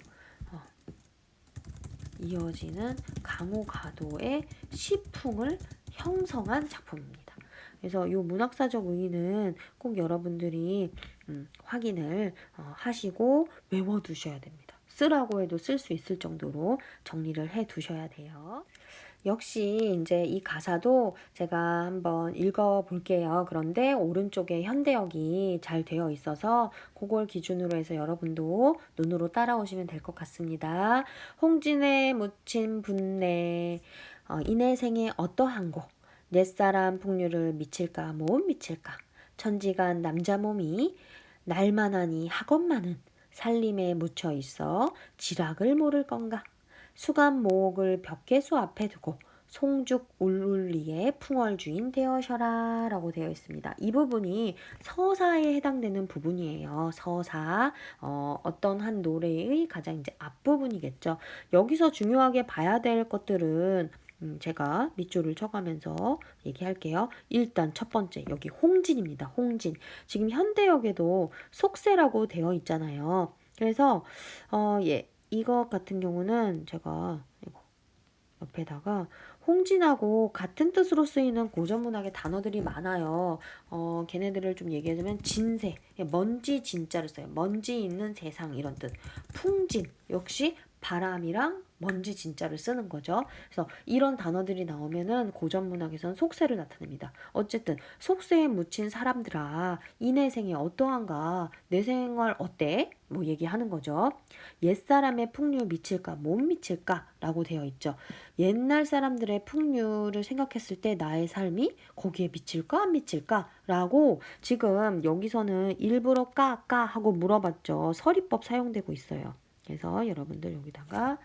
이어지는 강호가도의 시풍을 형성한 작품입니다. 그래서 이 문학사적 의의는 꼭 여러분들이 확인을 하시고 외워두셔야 됩니다. 쓰라고 해도 쓸 수 있을 정도로 정리를 해 두셔야 돼요. 역시 이제 이 가사도 제가 한번 읽어 볼게요. 그런데 오른쪽에 현대역이 잘 되어 있어서 그걸 기준으로 해서 여러분도 눈으로 따라오시면 될 것 같습니다. 홍진에 묻힌 분내 이내 생에 어떠한고 옛사람 풍류를 미칠까 못 미칠까 천지간 남자 몸이 날만하니 학업만은 살림에 묻혀 있어 지락을 모를 건가 수감 모옥을 벽계수 앞에 두고 송죽 울울리에 풍월주인 되어셔라 라고 되어 있습니다. 이 부분이 서사에 해당되는 부분이에요. 서사 어떤 한 노래의 가장 이제 앞부분이겠죠. 여기서 중요하게 봐야 될 것들은 제가 밑줄을 쳐가면서 얘기할게요. 일단 첫 번째 여기 홍진입니다. 홍진. 지금 현대역에도 속세라고 되어 있잖아요. 그래서 이것 같은 경우는 제가 옆에다가 홍진하고 같은 뜻으로 쓰이는 고전문학의 단어들이 많아요. 걔네들을 좀 얘기하자면 진세, 먼지 진자를 써요. 먼지 있는 세상 이런 뜻. 풍진 역시 바람이랑 먼지 진자를 쓰는 거죠. 그래서 이런 단어들이 나오면은 고전문학에서는 속세를 나타냅니다. 어쨌든 속세에 묻힌 사람들아 이내 생에 어떠한가 내 생활 어때? 뭐 얘기하는 거죠. 옛사람의 풍류 미칠까 못 미칠까 라고 되어 있죠. 옛날 사람들의 풍류를 생각했을 때 나의 삶이 거기에 미칠까 안 미칠까 라고 지금 여기서는 일부러 까까 하고 물어봤죠. 서리법 사용되고 있어요. 그래서 여러분들 여기다가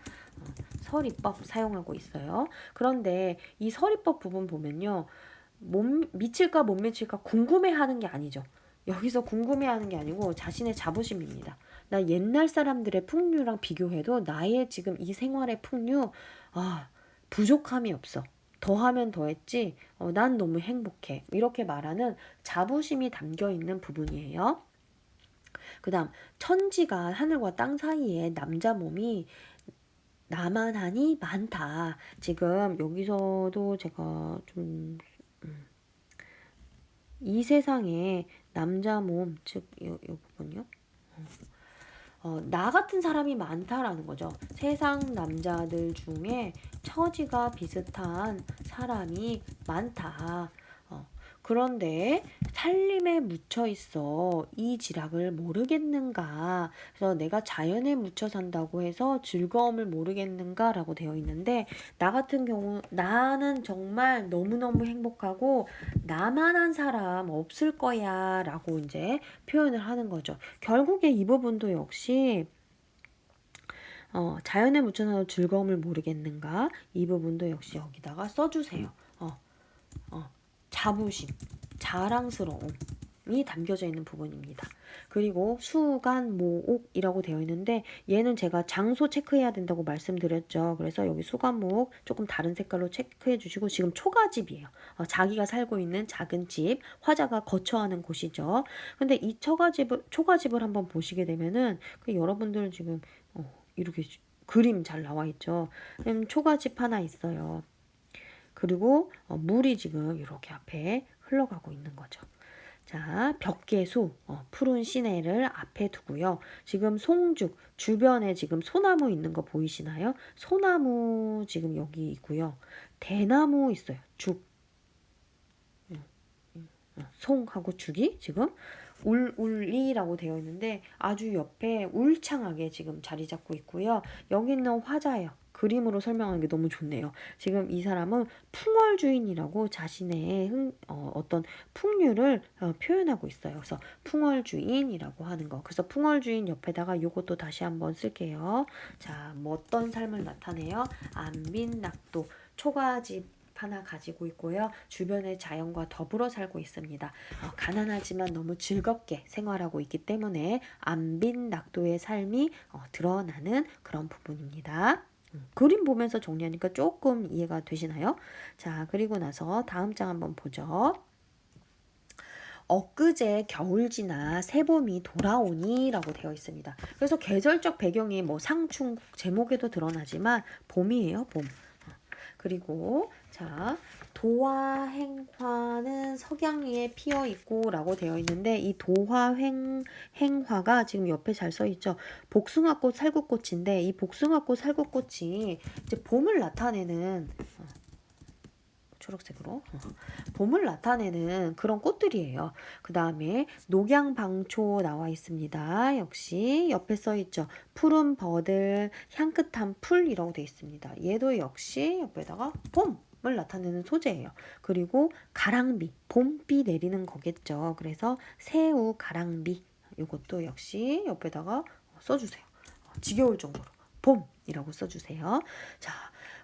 서리법 사용하고 있어요. 그런데 이 서리법 부분 보면요. 미칠까 못 미칠까 궁금해하는 게 아니죠. 여기서 궁금해하는 게 아니고 자신의 자부심입니다. 나 옛날 사람들의 풍류랑 비교해도 나의 지금 이 생활의 풍류 부족함이 없어. 더하면 더했지 난 너무 행복해. 이렇게 말하는 자부심이 담겨 있는 부분이에요. 그 다음 천지가 하늘과 땅 사이에 남자 몸이 나만하니 많다. 지금 여기서도 제가 좀 이 세상에 남자 몸, 즉, 이 부분요. 나 같은 사람이 많다라는 거죠. 세상 남자들 중에 처지가 비슷한 사람이 많다. 그런데 살림에 묻혀 있어 이 지락을 모르겠는가. 그래서 내가 자연에 묻혀 산다고 해서 즐거움을 모르겠는가라고 되어 있는데 나 같은 경우 나는 정말 너무너무 행복하고 나만한 사람 없을 거야 라고 이제 표현을 하는 거죠. 결국에 이 부분도 역시 자연에 묻혀 사는 즐거움을 모르겠는가 이 부분도 역시 여기다가 써주세요. 자부심, 자랑스러움이 담겨져 있는 부분입니다. 그리고 수간, 모옥이라고 되어 있는데 얘는 제가 장소 체크해야 된다고 말씀드렸죠. 그래서 여기 수간, 모옥 조금 다른 색깔로 체크해 주시고 지금 초가집이에요. 자기가 살고 있는 작은 집, 화자가 거처하는 곳이죠. 근데 이 초가집을 한번 보시게 되면은 여러분들 지금 이렇게 그림 잘 나와 있죠. 초가집 하나 있어요. 그리고 물이 지금 이렇게 앞에 흘러가고 있는 거죠. 자, 벽계수, 푸른 시내를 앞에 두고요. 지금 송죽, 주변에 지금 소나무 있는 거 보이시나요? 소나무 지금 여기 있고요. 대나무 있어요. 죽. 송하고 죽이 지금 울리라고 되어 있는데 아주 옆에 울창하게 지금 자리 잡고 있고요. 여기는 화자예요. 그림으로 설명하는 게 너무 좋네요. 지금 이 사람은 풍월주인이라고 자신의 어떤 풍류를 표현하고 있어요. 그래서 풍월주인이라고 하는 거. 그래서 풍월주인 옆에다가 요것도 다시 한번 쓸게요. 자, 뭐 어떤 삶을 나타내요? 안빈낙도 초가집 하나 가지고 있고요. 주변의 자연과 더불어 살고 있습니다. 가난하지만 너무 즐겁게 생활하고 있기 때문에 안빈 낙도의 삶이 드러나는 그런 부분입니다. 그림 보면서 정리하니까 조금 이해가 되시나요? 자, 그리고 나서 다음 장 한번 보죠. 엊그제 겨울 지나 새봄이 돌아오니 라고 되어 있습니다. 그래서 계절적 배경이 뭐 상충 제목에도 드러나지만 봄이에요. 봄. 그리고 자 도화행화는 석양위에 피어 있고 라고 되어 있는데 이 도화행화가 지금 옆에 잘 써 있죠. 복숭아꽃 살구꽃인데 이 복숭아꽃 살구꽃이 이제 봄을 나타내는 초록색으로 봄을 나타내는 그런 꽃들이에요. 그 다음에 녹양방초 나와 있습니다. 역시 옆에 써 있죠. 푸른 버들, 향긋한 풀이라고 되어 있습니다. 얘도 역시 옆에다가 봄을 나타내는 소재예요. 그리고 가랑비, 봄비 내리는 거겠죠. 그래서 새우 가랑비 이것도 역시 옆에다가 써주세요. 지겨울 정도로 봄이라고 써주세요. 자,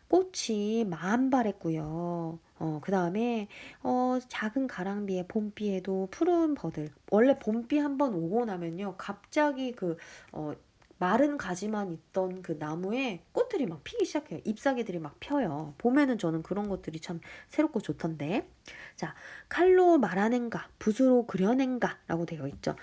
꽃이 만발했고요. 그 다음에 작은 가랑비에 봄비에도 푸른 버들. 원래 봄비 한번 오고 나면요. 갑자기 마른 가지만 있던 그 나무에 꽃들이 막 피기 시작해요. 잎사귀들이 막 펴요. 봄에는 저는 그런 것들이 참 새롭고 좋던데. 자, 칼로 말아낸가, 붓으로 그려낸가 라고 되어 있죠.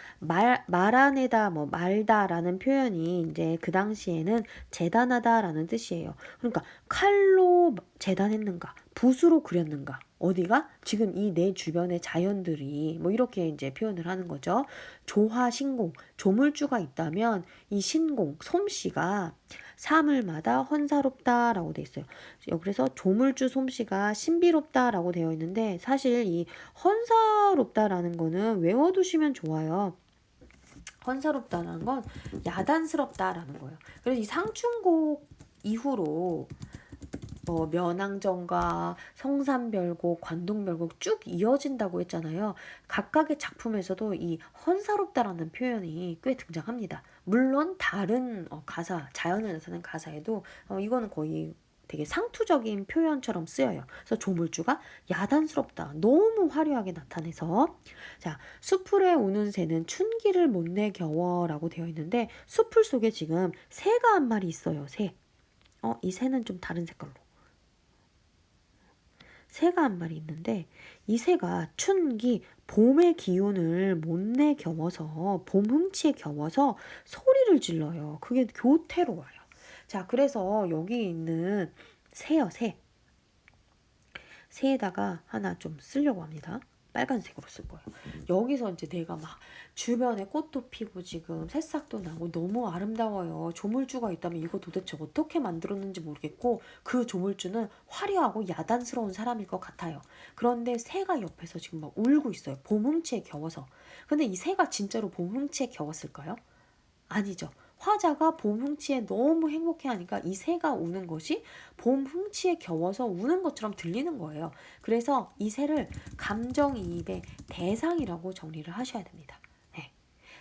말아내다, 말다라는 표현이 이제 그 당시에는 재단하다라는 뜻이에요. 그러니까 칼로 재단했는가, 붓으로 그렸는가, 어디가? 지금 이 내 주변의 자연들이 뭐 이렇게 이제 표현을 하는 거죠. 조화신공, 조물주가 있다면 이 신공, 솜씨가 사물마다 헌사롭다라고 돼 있어요. 그래서 조물주 솜씨가 신비롭다라고 되어 있는데 사실 이 헌사롭다라는 거는 외워두시면 좋아요. 헌사롭다라는 건 야단스럽다라는 거예요. 그래서 이 상충곡 이후로 면왕정가, 성산별곡, 관동별곡 쭉 이어진다고 했잖아요. 각각의 작품에서도 이 헌사롭다라는 표현이 꽤 등장합니다. 물론 다른 가사, 자연을 나타낸 가사에도 이거는 거의 되게 상투적인 표현처럼 쓰여요. 그래서 조물주가 야단스럽다, 너무 화려하게 나타내서 자, 수풀에 우는 새는 춘기를 못 내겨워라고 되어 있는데 수풀 속에 지금 새가 한 마리 있어요. 새. 이 새는 좀 다른 색깔로. 새가 한 마리 있는데 이 새가 춘기 봄의 기운을 못 내겨워서 봄 흥치에 겨워서 소리를 질러요. 그게 교태로워요. 자, 그래서 여기 있는 새요, 새. 새에다가 하나 좀 쓰려고 합니다. 빨간색으로 쓸 거예요. 여기서 이제 내가 막 주변에 꽃도 피고 지금 새싹도 나고 너무 아름다워요. 조물주가 있다면 이거 도대체 어떻게 만들었는지 모르겠고 그 조물주는 화려하고 야단스러운 사람일 것 같아요. 그런데 새가 옆에서 지금 막 울고 있어요. 봄흥치에 겨워서. 근데 이 새가 진짜로 봄흥치에 겨웠을까요? 아니죠. 화자가 봄 흥치에 너무 행복해하니까 이 새가 우는 것이 봄 흥치에 겨워서 우는 것처럼 들리는 거예요. 그래서 이 새를 감정이입의 대상이라고 정리를 하셔야 됩니다. 네.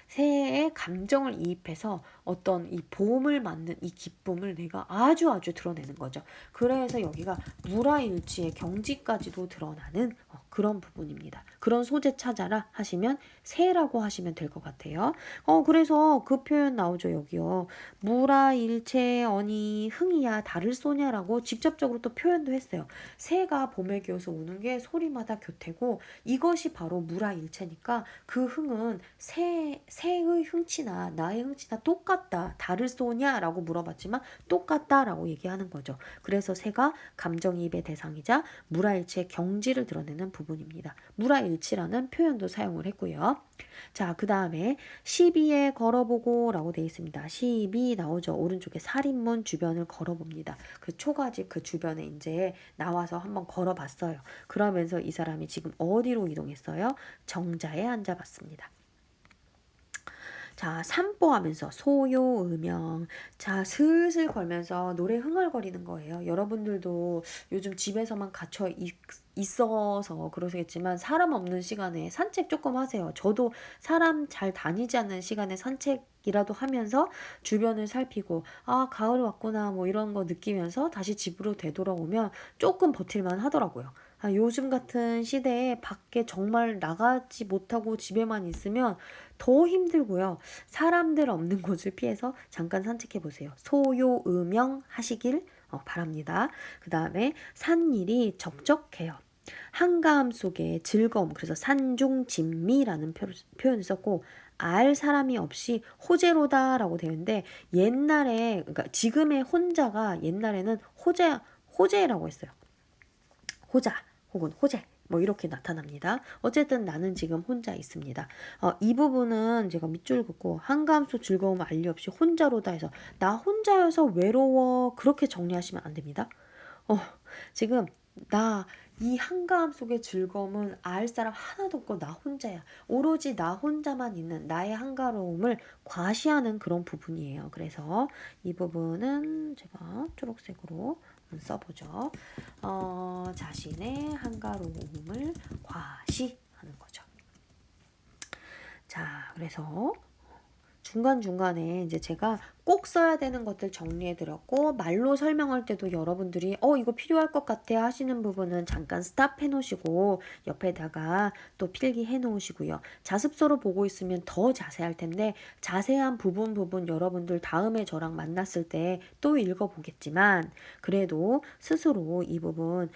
새의 감정을 이입해서 어떤 이 봄을 맞는 이 기쁨을 내가 아주 드러내는 거죠. 그래서 여기가 무라일치의 경지까지도 드러나는 그런 부분입니다. 그런 소재 찾아라 하시면 새라고 하시면 될 것 같아요. 그래서 그 표현 나오죠. 여기요. 무라일체 어니 흥이야 다를 소냐라고 직접적으로 또 표현도 했어요. 새가 봄에 기어서 우는 게 소리마다 교태고 이것이 바로 무라일체니까 그 흥은 새의 흥치나 나의 흥치나 똑같다. 다를 소냐라고 물어봤지만 똑같다라고 얘기하는 거죠. 그래서 새가 감정이입의 대상이자 무라일체의 경지를 드러내는 부분입니다. 무라일치라는 표현도 사용을 했고요. 자, 그 다음에 시비에 걸어보고 라고 되어 있습니다. 시비 나오죠. 오른쪽에 살인문 주변을 걸어봅니다. 그 초가집 그 주변에 이제 나와서 한번 걸어봤어요. 그러면서 이 사람이 지금 어디로 이동했어요? 정자에 앉아봤습니다. 자, 산보하면서 소요, 음영. 자, 슬슬 걸면서 노래 흥얼거리는 거예요. 여러분들도 요즘 집에서만 갇혀 있어서 그러시겠지만 사람 없는 시간에 산책 조금 하세요. 저도 사람 잘 다니지 않는 시간에 산책이라도 하면서 주변을 살피고 가을 왔구나 뭐 이런 거 느끼면서 다시 집으로 되돌아오면 조금 버틸만 하더라고요. 요즘 같은 시대에 밖에 정말 나가지 못하고 집에만 있으면 더 힘들고요. 사람들 없는 곳을 피해서 잠깐 산책해 보세요. 소요, 음영 하시길 바랍니다. 그 다음에 산일이 적적해요. 한가함 속에 즐거움, 그래서 산중진미라는 표현을 썼고 알 사람이 없이 호재로다라고 되는데 옛날에 그러니까 지금의 혼자가 옛날에는 호재라고 했어요. 호자 혹은 호재 뭐 이렇게 나타납니다. 어쨌든 나는 지금 혼자 있습니다. 이 부분은 제가 밑줄 긋고 한가함 속 즐거움 알리 없이 혼자로다 해서 나 혼자여서 외로워 그렇게 정리하시면 안 됩니다. 지금 나 이 한가함 속의 즐거움은 알 사람 하나도 없고 나 혼자야. 오로지 나 혼자만 있는 나의 한가로움을 과시하는 그런 부분이에요. 그래서 이 부분은 제가 초록색으로 써보죠. 자신의 한가로움을 과시하는 거죠. 자, 그래서 중간중간에 이제 제가 꼭 써야 되는 것들 정리해 드렸고 말로 설명할 때도 여러분들이 이거 필요할 것 같아 하시는 부분은 잠깐 스탑해 놓으시고 옆에다가 또 필기해 놓으시고요. 자습서로 보고 있으면 더 자세할 텐데 자세한 부분 여러분들 다음에 저랑 만났을 때 또 읽어보겠지만 그래도 스스로 이 부분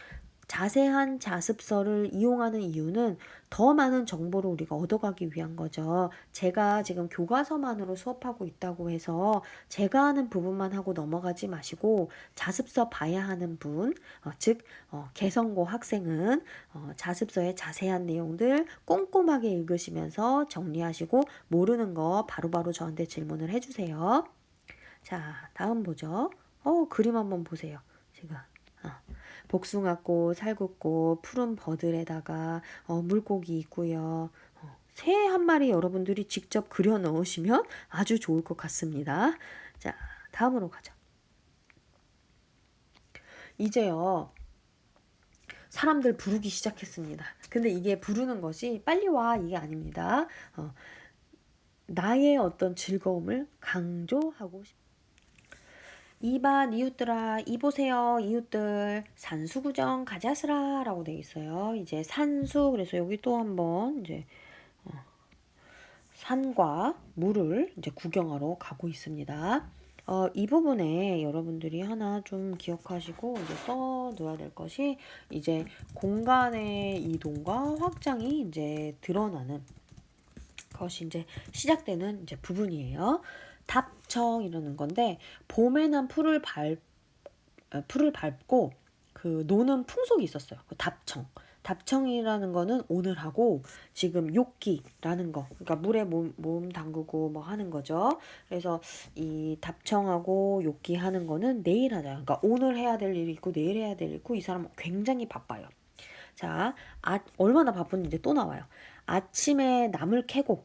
자세한 자습서를 이용하는 이유는 더 많은 정보를 우리가 얻어가기 위한 거죠. 제가 지금 교과서만으로 수업하고 있다고 해서 제가 하는 부분만 하고 넘어가지 마시고 자습서 봐야 하는 분, 즉 개성고 학생은 자습서의 자세한 내용들 꼼꼼하게 읽으시면서 정리하시고 모르는 거 바로바로 저한테 질문을 해주세요. 자, 다음 보죠. 그림 한번 보세요. 지금 복숭아꽃, 살구꽃, 푸른 버들에다가 물고기 있고요. 새 한 마리 여러분들이 직접 그려 넣으시면 아주 좋을 것 같습니다. 자, 다음으로 가죠. 이제요. 사람들 부르기 시작했습니다. 근데 이게 부르는 것이 빨리 와 이게 아닙니다. 나의 어떤 즐거움을 강조하고 싶 이봐 이웃들아 이보세요 이웃들 산수구정 가자스라 라고 되어 있어요. 이제 산수 그래서 여기 또 한번 이제 산과 물을 이제 구경하러 가고 있습니다. 이 부분에 여러분들이 하나 좀 기억하시고 이제 써 둬야 될 것이 이제 공간의 이동과 확장이 이제 드러나는 것이 이제 시작되는 이제 부분이에요. 답청이라는 건데 봄에 난 풀을 밟고 그 노는 풍속이 있었어요. 그 답청. 답청이라는 거는 오늘 하고 지금 욕기라는 거. 그러니까 물에 몸 담그고 뭐 하는 거죠. 그래서 이 답청하고 욕기 하는 거는 내일 하자. 그러니까 오늘 해야 될 일이 있고 내일 해야 될 일이 있고 이 사람은 굉장히 바빠요. 자, 얼마나 바쁜지 이제 또 나와요. 아침에 나물 캐고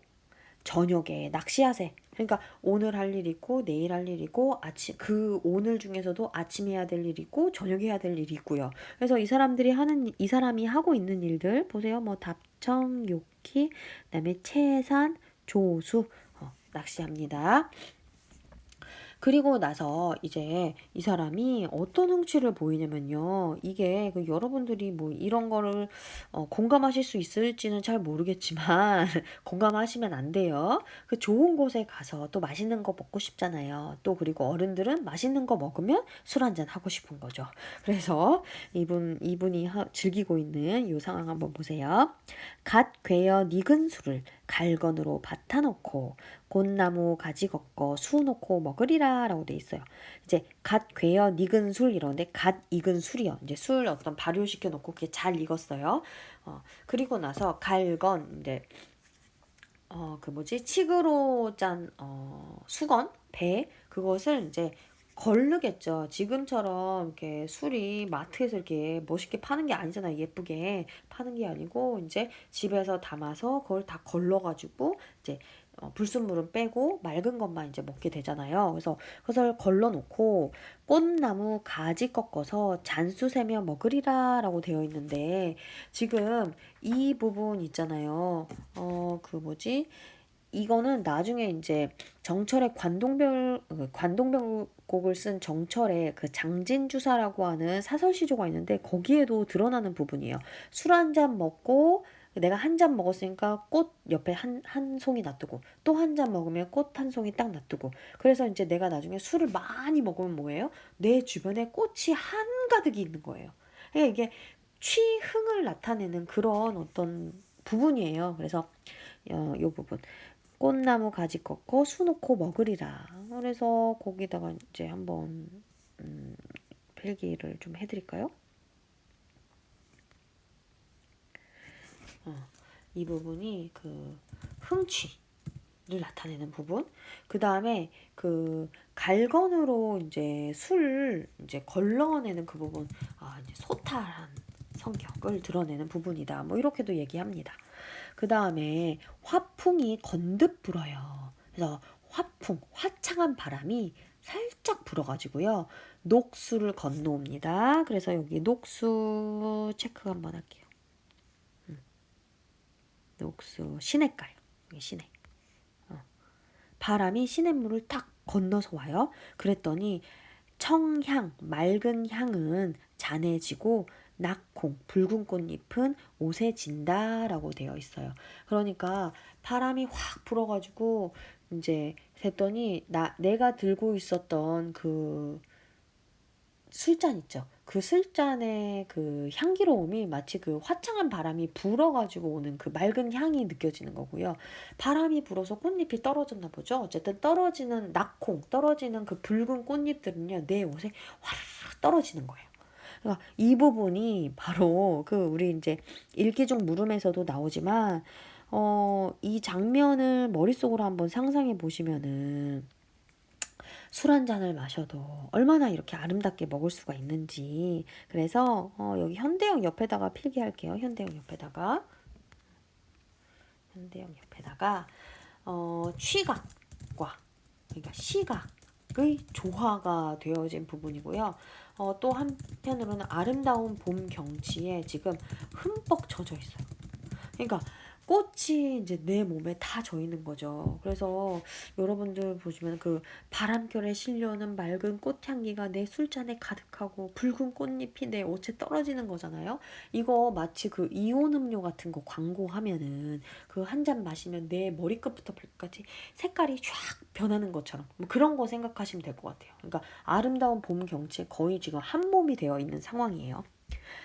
저녁에 낚시하세. 그러니까 오늘 할 일 있고 내일 할 일 있고 그 오늘 중에서도 아침에 해야 될 일 있고 저녁에 해야 될 일이 있고요. 그래서 이 사람이 하고 있는 일들 보세요. 뭐 답청, 욕기, 그다음에 채산, 조수, 낚시합니다. 그리고 나서 이제 이 사람이 어떤 흥취를 보이냐면요. 이게 여러분들이 뭐 이런 거를 공감하실 수 있을지는 잘 모르겠지만 공감하시면 안 돼요. 그 좋은 곳에 가서 또 맛있는 거 먹고 싶잖아요. 또 그리고 어른들은 맛있는 거 먹으면 술 한잔 하고 싶은 거죠. 그래서 이분이 즐기고 있는 이 상황 한번 보세요. 갓 괴어 익은 술을 갈건으로 밭아 놓고 곤나무 가지 걷고 수 놓고 먹으리라 라고 돼 있어요. 이제 갓 괴어 익은 술 이러는데 갓 익은 술이요. 이제 술 어떤 발효시켜 놓고 그게 잘 익었어요. 그리고 나서 갈건 이제 그 뭐지 칡으로 짠 수건 배 그것을 이제 걸르겠죠. 지금처럼 이렇게 술이 마트에서 이렇게 멋있게 파는 게 아니잖아요. 예쁘게 파는 게 아니고 이제 집에서 담아서 그걸 다 걸러가지고 이제 불순물은 빼고 맑은 것만 이제 먹게 되잖아요. 그래서 그것을 걸러놓고 꽃나무 가지 꺾어서 잔수 세며 먹으리라라고 되어 있는데 지금 이 부분 있잖아요. 그 뭐지? 이거는 나중에 이제 정철의 관동별곡을 쓴 정철의 그 장진주사라고 하는 사설시조가 있는데 거기에도 드러나는 부분이에요. 술 한 잔 먹고 내가 한 잔 먹었으니까 꽃 옆에 한 송이 놔두고 또 한 잔 먹으면 꽃 한 송이 딱 놔두고 그래서 이제 내가 나중에 술을 많이 먹으면 뭐예요? 내 주변에 꽃이 한가득이 있는 거예요. 그러니까 이게 취흥을 나타내는 그런 어떤 부분이에요. 그래서 요 부분 꽃나무 가지 꺾고 수 놓고 먹으리라. 그래서 거기다가 이제 한번 필기를 좀 해드릴까요? 이 부분이 그 흥취를 나타내는 부분. 그 다음에 그 갈건으로 이제 술 이제 걸러내는 그 부분. 이제 소탈한 성격을 드러내는 부분이다. 뭐 이렇게도 얘기합니다. 그 다음에 화풍이 건득 불어요. 그래서 화풍, 화창한 바람이 살짝 불어가지고요. 녹수를 건너옵니다. 그래서 여기 녹수 체크 한번 할게요. 녹수, 시냇가요. 여기 시냇. 바람이 시냇물을 탁 건너서 와요. 그랬더니 청향, 맑은 향은 잔해지고 낙콩, 붉은 꽃잎은 옷에 진다라고 되어 있어요. 그러니까 바람이 확 불어가지고 이제 했더니 내가 들고 있었던 그 술잔 있죠. 그 술잔의 그 향기로움이 마치 그 화창한 바람이 불어가지고 오는 그 맑은 향이 느껴지는 거고요. 바람이 불어서 꽃잎이 떨어졌나 보죠. 어쨌든 떨어지는 낙콩, 떨어지는 그 붉은 꽃잎들은요, 내 옷에 화르르 떨어지는 거예요. 그러니까 이 부분이 바로 그 우리 이제 일기중 물음에서도 나오지만, 이 장면을 머릿속으로 한번 상상해 보시면은 술 한 잔을 마셔도 얼마나 이렇게 아름답게 먹을 수가 있는지. 그래서 여기 현대형 옆에다가 필기할게요. 현대형 옆에다가 취각과, 그러니까 시각의 조화가 되어진 부분이고요. 또 한편으로는 아름다운 봄 경치에 지금 흠뻑 젖어 있어요. 그러니까 꽃이 이제 내 몸에 다 져 있는 거죠. 그래서 여러분들 보시면 그 바람결에 실려오는 맑은 꽃향기가 내 술잔에 가득하고 붉은 꽃잎이 내 옷에 떨어지는 거잖아요. 이거 마치 그 이온 음료 같은 거 광고하면은 그 한 잔 마시면 내 머리끝부터 발끝까지 색깔이 쫙 변하는 것처럼, 뭐 그런 거 생각하시면 될 것 같아요. 그러니까 아름다운 봄 경치에 거의 지금 한 몸이 되어 있는 상황이에요.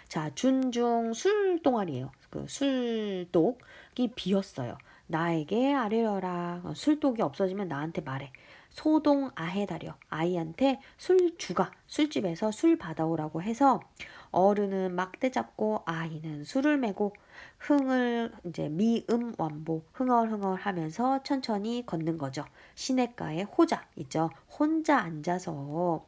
자, 준중 술동아리예요. 그 술독이 비었어요. 나에게 아뢰어라. 술독이 없어지면 나한테 말해. 소동 아해다려. 아이한테 술집에서 술 받아오라고 해서 어른은 막대 잡고 아이는 술을 메고 흥을 이제 미음 완보 흥얼흥얼 하면서 천천히 걷는 거죠. 시냇가에 호자 있죠. 혼자 앉아서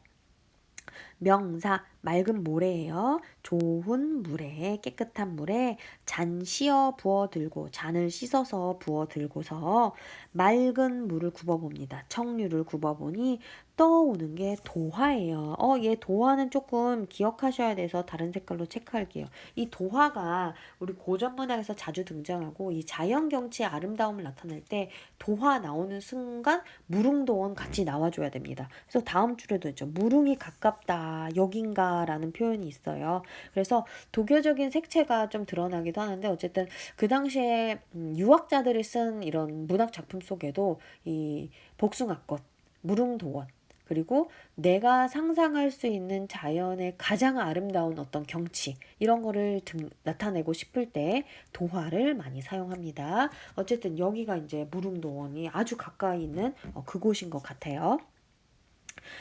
명사 맑은 모래예요. 좋은 물에 깨끗한 물에 잔 씌어 부어 들고 잔을 씻어서 부어 들고서 맑은 물을 굽어봅니다. 청류를 굽어보니 떠오는 게 도화예요. 얘 도화는 조금 기억하셔야 돼서 다른 색깔로 체크할게요. 이 도화가 우리 고전 문학에서 자주 등장하고 이 자연 경치의 아름다움을 나타낼 때 도화 나오는 순간 무릉도원 같이 나와줘야 됩니다. 그래서 다음 줄에도 있죠. 무릉이 가깝다, 여긴가라는 표현이 있어요. 그래서 도교적인 색채가 좀 드러나기도 하는데, 어쨌든 그 당시에 유학자들이 쓴 이런 문학 작품 속에도 이 복숭아꽃, 무릉도원, 그리고 내가 상상할 수 있는 자연의 가장 아름다운 어떤 경치, 이런 거를 나타내고 싶을 때 도화를 많이 사용합니다. 어쨌든 여기가 이제 무릉도원이 아주 가까이 있는 그곳인 것 같아요.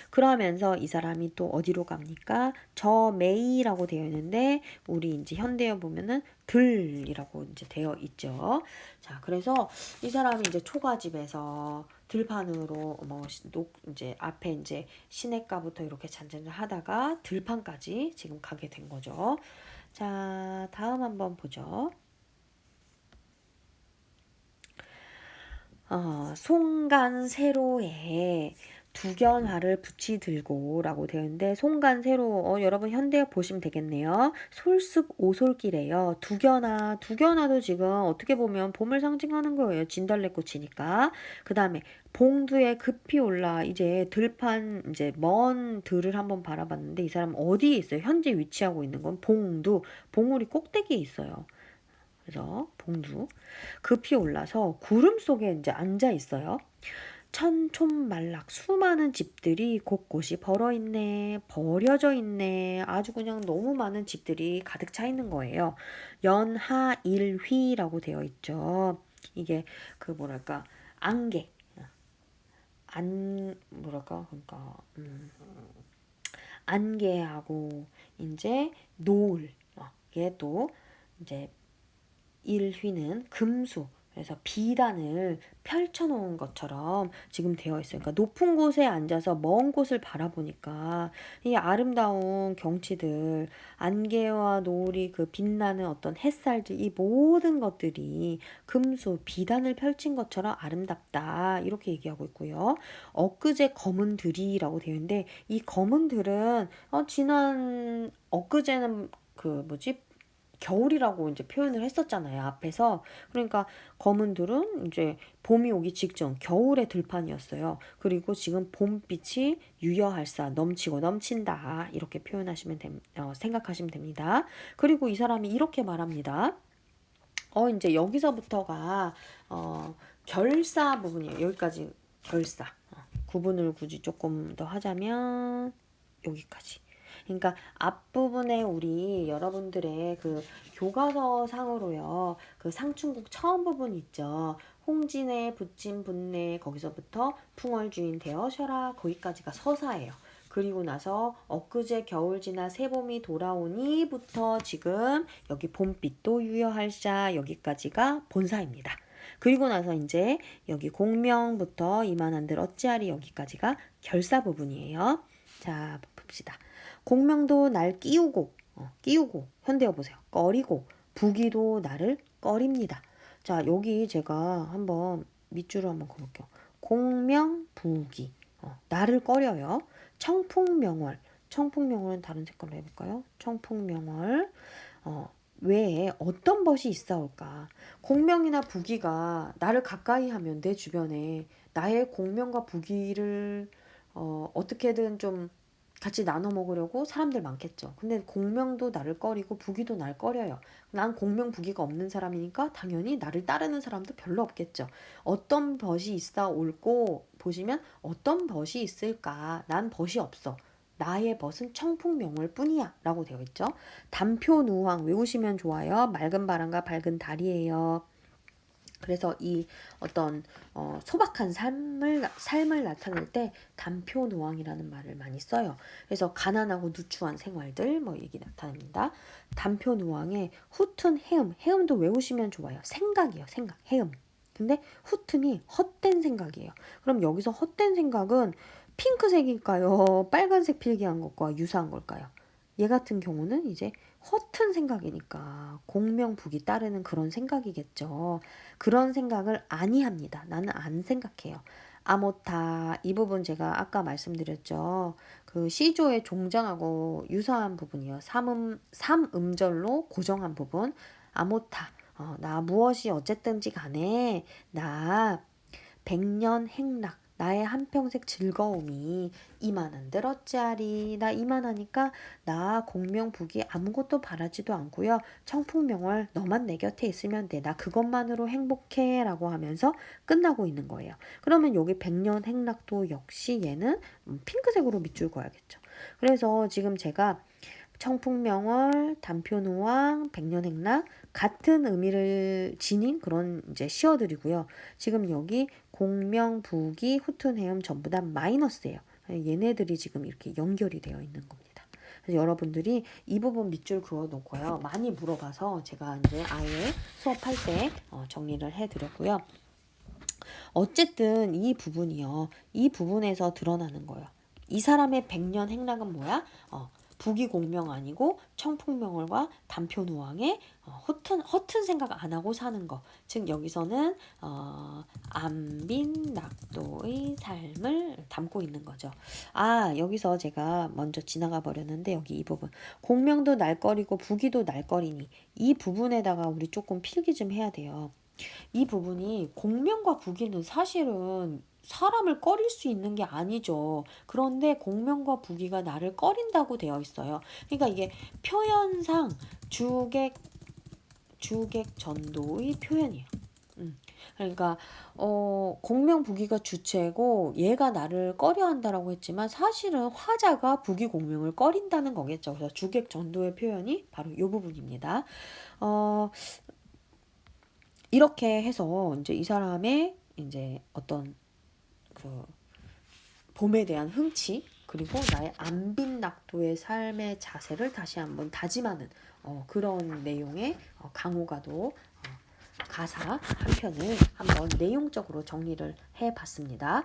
그러면서 이 사람이 또 어디로 갑니까? 저 메이라고 되어 있는데 우리 이제 현대에 보면은 들이라고 이제 되어 있죠. 자, 그래서 이 사람이 이제 초가집에서 들판으로 이제 앞에 이제 시냇가부터 이렇게 잔잔을 하다가 들판까지 지금 가게 된 거죠. 자, 다음 한번 보죠. 송간세로에 두견화를 붙이 들고라고 되어 있는데, 송간세로 여러분 현대에 보시면 되겠네요. 솔숲 오솔길이에요. 두견화도 지금 어떻게 보면 봄을 상징하는 거예요. 진달래꽃이니까. 그 다음에 봉두에 급히 올라 이제 들판 이제 먼 들을 한번 바라봤는데, 이 사람 어디에 있어요? 현재 위치하고 있는 건 봉우리 꼭대기에 있어요. 그래서 봉두 급히 올라서 구름 속에 이제 앉아 있어요. 천촌말락 수많은 집들이 곳곳이 버려져 있네. 아주 그냥 너무 많은 집들이 가득 차 있는 거예요. 연하일휘라고 되어 있죠. 이게 그 뭐랄까 안개 그러니까 안개하고 이제 노을, 이게 또 이제 일휘는 금수, 그래서 비단을 펼쳐놓은 것처럼 지금 되어 있어요. 그러니까 높은 곳에 앉아서 먼 곳을 바라보니까 이 아름다운 경치들, 안개와 노을이 그 빛나는 어떤 햇살들, 이 모든 것들이 금수, 비단을 펼친 것처럼 아름답다, 이렇게 얘기하고 있고요. 엊그제 검은 들이라고 되어 있는데, 이 검은 들은 지난 엊그제는 그 뭐지? 겨울이라고 이제 표현을 했었잖아요, 앞에서. 그러니까 검은들은 이제 봄이 오기 직전 겨울의 들판이었어요. 그리고 지금 봄빛이 유여할사, 넘치고 넘친다, 이렇게 표현하시면 생각하시면 됩니다. 그리고 이 사람이 이렇게 말합니다. 이제 여기서부터가 결사 부분이에요. 여기까지 결사. 구분을 굳이 조금 더 하자면 여기까지. 그러니까 앞부분에 우리 여러분들의 그 교과서 상으로요. 그 상충국 처음 부분 있죠. 홍진의 부친 분내 거기서부터 풍월주인 되어셔라 거기까지가 서사예요. 그리고 나서 엊그제 겨울 지나 새봄이 돌아오니부터 지금 여기 봄빛도 유여할자 여기까지가 본사입니다. 그리고 나서 이제 여기 공명부터 이만한들 어찌하리 여기까지가 결사 부분이에요. 자, 봅시다. 공명도 날 끼우고 현대어 보세요. 꺼리고 부기도 나를 꺼립니다. 자, 여기 제가 한번 밑줄을 한번 그을게요. 공명 부기 나를 꺼려요. 청풍명월 청풍명월은 다른 색깔로 해볼까요? 청풍명월 외에 어떤 벗이 있사올까? 공명이나 부기가 나를 가까이 하면 내 주변에 나의 공명과 부기를 어떻게든 좀 같이 나눠 먹으려고 사람들 많겠죠. 근데 공명도 나를 꺼리고 부기도 날 꺼려요. 난 공명 부기가 없는 사람이니까 당연히 나를 따르는 사람도 별로 없겠죠. 어떤 벗이 있어 올고 보시면 어떤 벗이 있을까? 난 벗이 없어. 나의 벗은 청풍명월 뿐이야 라고 되어 있죠. 단표누황 외우시면 좋아요. 맑은 바람과 밝은 달이에요. 그래서 이 어떤 소박한 삶을 나타낼 때 단표노왕이라는 말을 많이 써요. 그래서 가난하고 누추한 생활들 뭐 얘기 나타냅니다. 단표노왕의 후튼 해음도 외우시면 좋아요. 생각이요, 생각, 해음. 근데 후튼이 헛된 생각이에요. 그럼 여기서 헛된 생각은 핑크색일까요? 빨간색 필기한 것과 유사한 걸까요? 얘 같은 경우는 이제 허튼 생각이니까 공명북이 따르는 그런 생각이겠죠. 그런 생각을 아니합니다. 나는 안 생각해요. 아모타 이 부분 제가 아까 말씀드렸죠. 그 시조의 종장하고 유사한 부분이요. 삼음절로 고정한 부분. 아모타 나 무엇이 어쨌든지 간에 나 백년 행락 나의 한평생 즐거움이 이만한들 어찌하리 나 이만하니까 나 공명부기 아무것도 바라지도 않고요. 청풍명월 너만 내 곁에 있으면 돼. 나 그것만으로 행복해 라고 하면서 끝나고 있는 거예요. 그러면 여기 백년 행락도 역시 얘는 핑크색으로 밑줄 그어야겠죠. 그래서 지금 제가 청풍명월, 단표노왕, 백년행락 같은 의미를 지닌 그런 이제 시어들이고요. 지금 여기 공명, 부기, 후툰해음 전부 다 마이너스예요. 얘네들이 지금 이렇게 연결이 되어 있는 겁니다. 그래서 여러분들이 이 부분 밑줄 그어 놓고요. 많이 물어봐서 제가 이제 아예 수업할 때 정리를 해드렸고요. 어쨌든 이 부분이요. 이 부분에서 드러나는 거예요. 이 사람의 백년 행락은 뭐야? 부기공명 아니고 청풍명월과 단표노왕의 허튼 생각 안 하고 사는 거. 즉 여기서는 안빈낙도의 삶을 담고 있는 거죠. 여기서 제가 먼저 지나가 버렸는데 여기 이 부분 공명도 날거리고 부기도 날거리니 이 부분에다가 우리 조금 필기 좀 해야 돼요. 이 부분이 공명과 부기는 사실은 사람을 꺼릴 수 있는 게 아니죠. 그런데 공명과 부기가 나를 꺼린다고 되어 있어요. 그러니까 이게 표현상 주객전도의 표현이에요. 그러니까 공명 부기가 주체고 얘가 나를 꺼려한다라고 했지만 사실은 화자가 부기 공명을 꺼린다는 거겠죠. 그래서 주객전도의 표현이 바로 이 부분입니다. 이렇게 해서 이제 이 사람의 이제 어떤 그 봄에 대한 흥치 그리고 나의 안빈낙도의 삶의 자세를 다시 한번 다짐하는 그런 내용의 강호가도 가사 한 편을 한번 내용적으로 정리를 해봤습니다.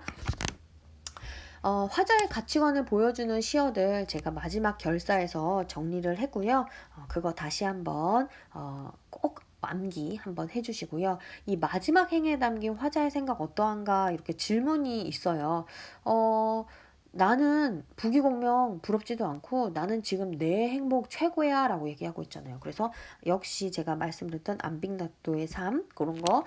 화자의 가치관을 보여주는 시어들 제가 마지막 결사에서 정리를 했고요. 그거 다시 한번 꼭 암기 한번 해주시고요. 이 마지막 행에 담긴 화자의 생각 어떠한가 이렇게 질문이 있어요. 나는 부귀공명 부럽지도 않고 나는 지금 내 행복 최고야 라고 얘기하고 있잖아요. 그래서 역시 제가 말씀드렸던 안빅나또의 삶 그런 거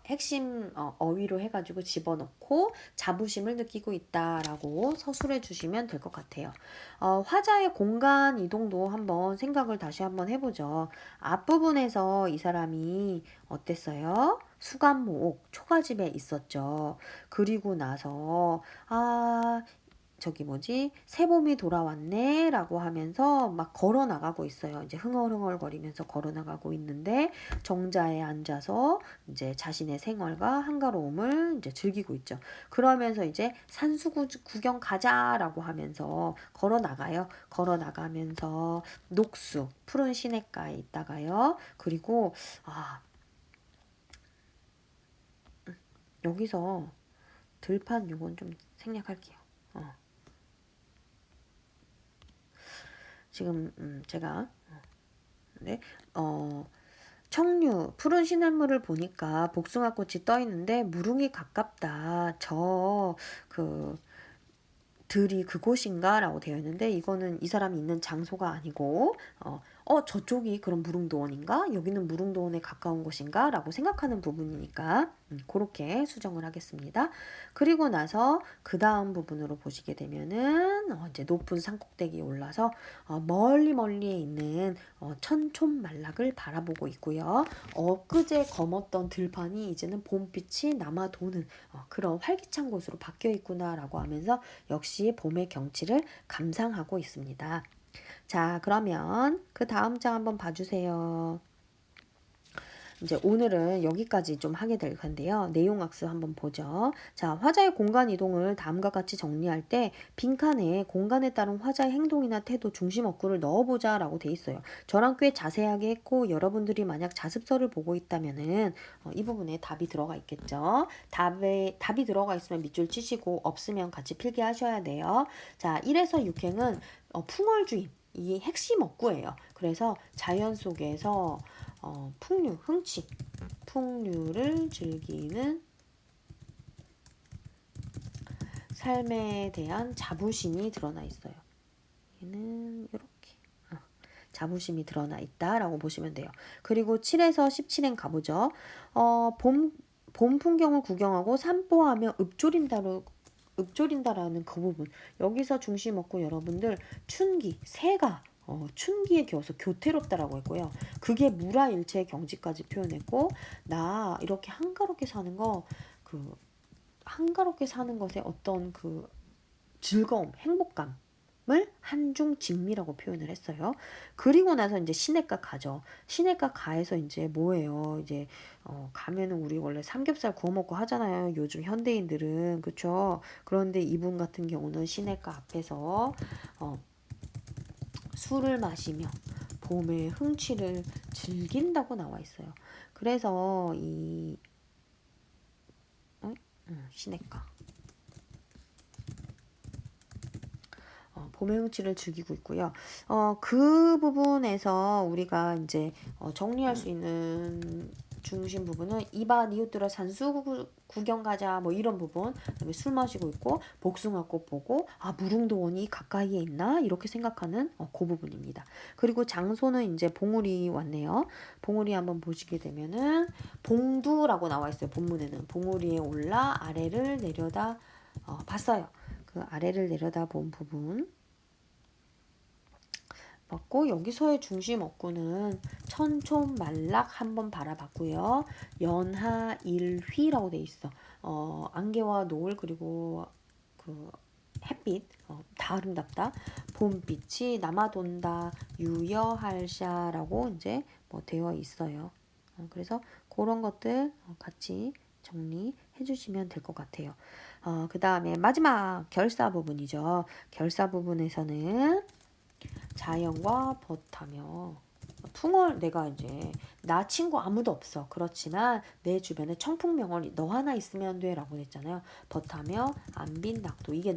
핵심 어휘로 해가지고 집어넣고 자부심을 느끼고 있다라고 서술해 주시면 될 것 같아요. 화자의 공간 이동도 한번 생각을 다시 한번 해보죠. 앞부분에서 이 사람이 어땠어요? 수감목 초가집에 있었죠. 그리고 나서 저기 뭐지 새봄이 돌아왔네 라고 하면서 막 걸어 나가고 있어요. 이제 흥얼흥얼거리면서 걸어 나가고 있는데 정자에 앉아서 이제 자신의 생활과 한가로움을 이제 즐기고 있죠. 그러면서 이제 산수 구경 가자라고 하면서 걸어 나가요. 걸어 나가면서 녹수 푸른 시냇가에 있다가요. 그리고 여기서 들판 요건 좀 생략할게요. 지금 제가 네, 청류 푸른 시냇물을 보니까 복숭아꽃이 떠 있는데 무릉이 가깝다. 그 들이 그곳인가? 라고 되어 있는데 이거는 이 사람이 있는 장소가 아니고 저쪽이 그럼 무릉도원인가? 여기는 무릉도원에 가까운 곳인가? 라고 생각하는 부분이니까 그렇게 수정을 하겠습니다. 그리고 나서 그 다음 부분으로 보시게 되면은 이제 높은 산꼭대기에 올라서 멀리 멀리에 있는 천촌말락을 바라보고 있고요. 엊그제 검었던 들판이 이제는 봄빛이 남아도는 그런 활기찬 곳으로 바뀌어 있구나라고 하면서 역시 봄의 경치를 감상하고 있습니다. 자, 그러면 그 다음 장 한번 봐주세요. 이제 오늘은 여기까지 좀 하게 될 건데요. 내용 학습 한번 보죠. 자, 화자의 공간 이동을 다음과 같이 정리할 때 빈칸에 공간에 따른 화자의 행동이나 태도 중심 어구를 넣어보자 라고 돼 있어요. 저랑 꽤 자세하게 했고 여러분들이 만약 자습서를 보고 있다면은 이 부분에 답이 들어가 있겠죠. 답이 들어가 있으면 밑줄 치시고 없으면 같이 필기하셔야 돼요. 자, 1에서 6행은 풍월주의 이 핵심 어구예요. 그래서 자연 속에서 풍류, 흥취, 풍류를 즐기는 삶에 대한 자부심이 드러나 있어요. 얘는 이렇게 자부심이 드러나 있다라고 보시면 돼요. 그리고 7에서 17행 가보죠. 봄 풍경을 구경하고 산보하며 읊조린다라는 그 부분. 여기서 중심 없고 여러분들 춘기, 새가 춘기에 겨워서 교태롭다라고 했고요. 그게 무라일체의 경지까지 표현했고 나 이렇게 한가롭게 사는 거 한가롭게 사는 것에 어떤 그 즐거움, 행복감을 한중 진미라고 표현을 했어요. 그리고 나서 이제 시냇가 가죠. 시냇가 가에서 이제 뭐예요? 이제 가면은 우리 원래 삼겹살 구워 먹고 하잖아요. 요즘 현대인들은 그렇죠. 그런데 이분 같은 경우는 시냇가 앞에서 술을 마시며 봄의 흥취를 즐긴다고 나와 있어요. 그래서 이 시냇가 봄의 흥취를 즐기고 있고요. 그 부분에서 우리가 이제 정리할 수 있는 중심 부분은 이봐 니웃들아 산수 구경 가자 뭐 이런 부분. 그다음에 술 마시고 있고 복숭아꽃 보고 무릉도원이 가까이에 있나 이렇게 생각하는 그 부분입니다. 그리고 장소는 이제 봉우리 왔네요. 봉우리 한번 보시게 되면은 봉두라고 나와 있어요. 본문에는 봉우리에 올라 아래를 내려다 봤어요. 그 아래를 내려다 본 부분 봤고 여기서의 중심 어구는 천촌말락 한번 바라봤고요. 연하일휘라고 돼 있어. 안개와 노을 그리고 그 햇빛 다 아름답다. 봄빛이 남아돈다. 유여할샤라고 이제 뭐 되어 있어요. 그래서 그런 것들 같이 정리해 주시면 될 것 같아요. 그 다음에 마지막 결사 부분이죠. 결사 부분에서는 자연과 벗하며 내가 이제 나 친구 아무도 없어. 그렇지만 내 주변에 청풍명월이 너 하나 있으면 돼 라고 했잖아요. 벗하며 안빈 낙도 이게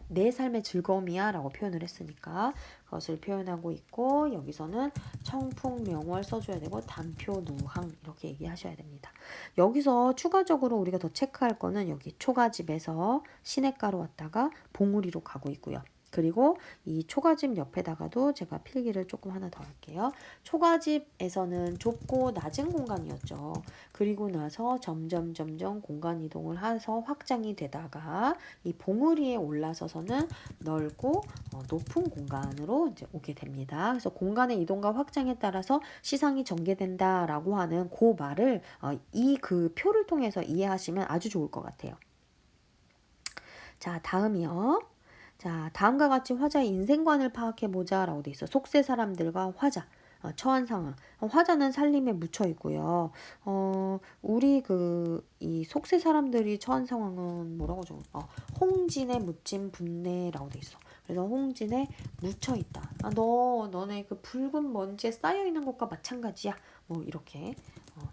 내 삶의 즐거움이야 라고 표현을 했으니까 그것을 표현하고 있고 여기서는 청풍명월 써줘야 되고 단표누항 이렇게 얘기하셔야 됩니다. 여기서 추가적으로 우리가 더 체크할 거는 여기 초가집에서 시냇가로 왔다가 봉우리로 가고 있고요. 그리고 이 초가집 옆에다가도 제가 필기를 조금 하나 더 할게요. 초가집에서는 좁고 낮은 공간이었죠. 그리고 나서 점점 공간 이동을 해서 확장이 되다가 이 봉우리에 올라서서는 넓고 높은 공간으로 이제 오게 됩니다. 그래서 공간의 이동과 확장에 따라서 시상이 전개된다라고 하는 그 말을 이 그 표를 통해서 이해하시면 아주 좋을 것 같아요. 자, 다음이요. 자, 다음과 같이 화자의 인생관을 파악해 보자라고 돼 있어. 속세 사람들과 화자. 처한 상황. 화자는 살림에 묻혀 있고요. 우리 이 속세 사람들이 처한 상황은 뭐라고 적어? 홍진에 묻힌 분내라고 돼 있어. 그래서 홍진에 묻혀 있다. 너네 그 붉은 먼지에 쌓여 있는 것과 마찬가지야. 뭐 이렇게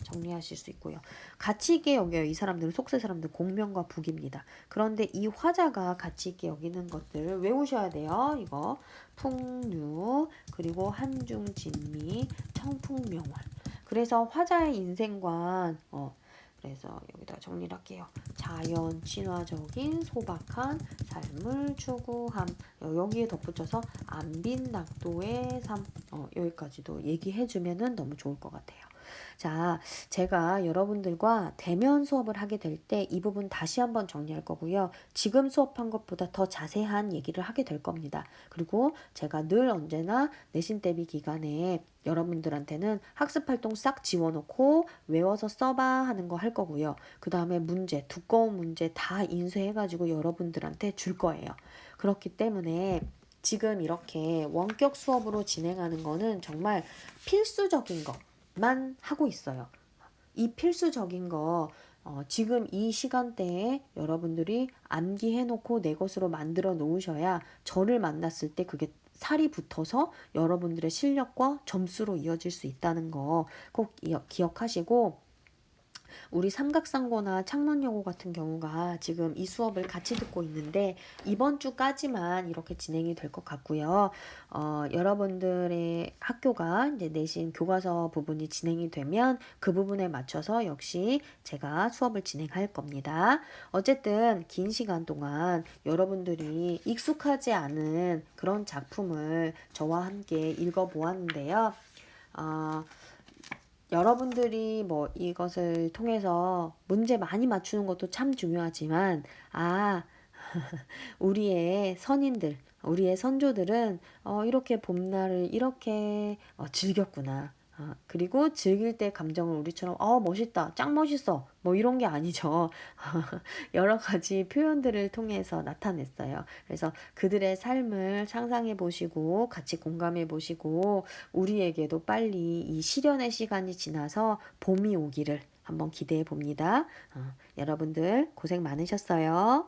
정리하실 수 있고요. 가치 있게 여겨요. 이 사람들은 속세 사람들 공명과 북입니다. 그런데 이 화자가 가치 있게 여기는 것들을 외우셔야 돼요. 이거 풍류 그리고 한중진미 청풍명월. 그래서 화자의 인생관 그래서 여기다 정리를 할게요. 자연 친화적인 소박한 삶을 추구함. 여기에 덧붙여서 안빈낙도의 삶. 여기까지도 얘기해주면은 너무 좋을 것 같아요. 자, 제가 여러분들과 대면 수업을 하게 될 때 이 부분 다시 한번 정리할 거고요. 지금 수업한 것보다 더 자세한 얘기를 하게 될 겁니다. 그리고 제가 늘 언제나 내신 대비 기간에 여러분들한테는 학습 활동 싹 지워놓고 외워서 써봐 하는 거 할 거고요. 그 다음에 문제, 두꺼운 문제 다 인쇄해가지고 여러분들한테 줄 거예요. 그렇기 때문에 지금 이렇게 원격 수업으로 진행하는 거는 정말 필수적인 것만 하고 있어요. 이 필수적인 거 지금 이 시간대에 여러분들이 암기해놓고 내 것으로 만들어 놓으셔야 저를 만났을 때 그게 살이 붙어서 여러분들의 실력과 점수로 이어질 수 있다는 거 꼭 기억하시고, 우리 삼각상고나 창문여고 같은 경우가 지금 이 수업을 같이 듣고 있는데 이번 주까지만 이렇게 진행이 될 것 같고요. 여러분들의 학교가 이제 내신 교과서 부분이 진행이 되면 그 부분에 맞춰서 역시 제가 수업을 진행할 겁니다. 어쨌든 긴 시간 동안 여러분들이 익숙하지 않은 그런 작품을 저와 함께 읽어보았는데요. 어, 여러분들이 뭐 이것을 통해서 문제 많이 맞추는 것도 참 중요하지만, 우리의 선인들, 우리의 선조들은 이렇게 봄날을 이렇게 즐겼구나. 그리고 즐길 때 감정을 우리처럼 멋있다, 짱 멋있어, 뭐 이런 게 아니죠. 여러 가지 표현들을 통해서 나타냈어요. 그래서 그들의 삶을 상상해 보시고 같이 공감해 보시고 우리에게도 빨리 이 시련의 시간이 지나서 봄이 오기를 한번 기대해 봅니다. 여러분들 고생 많으셨어요.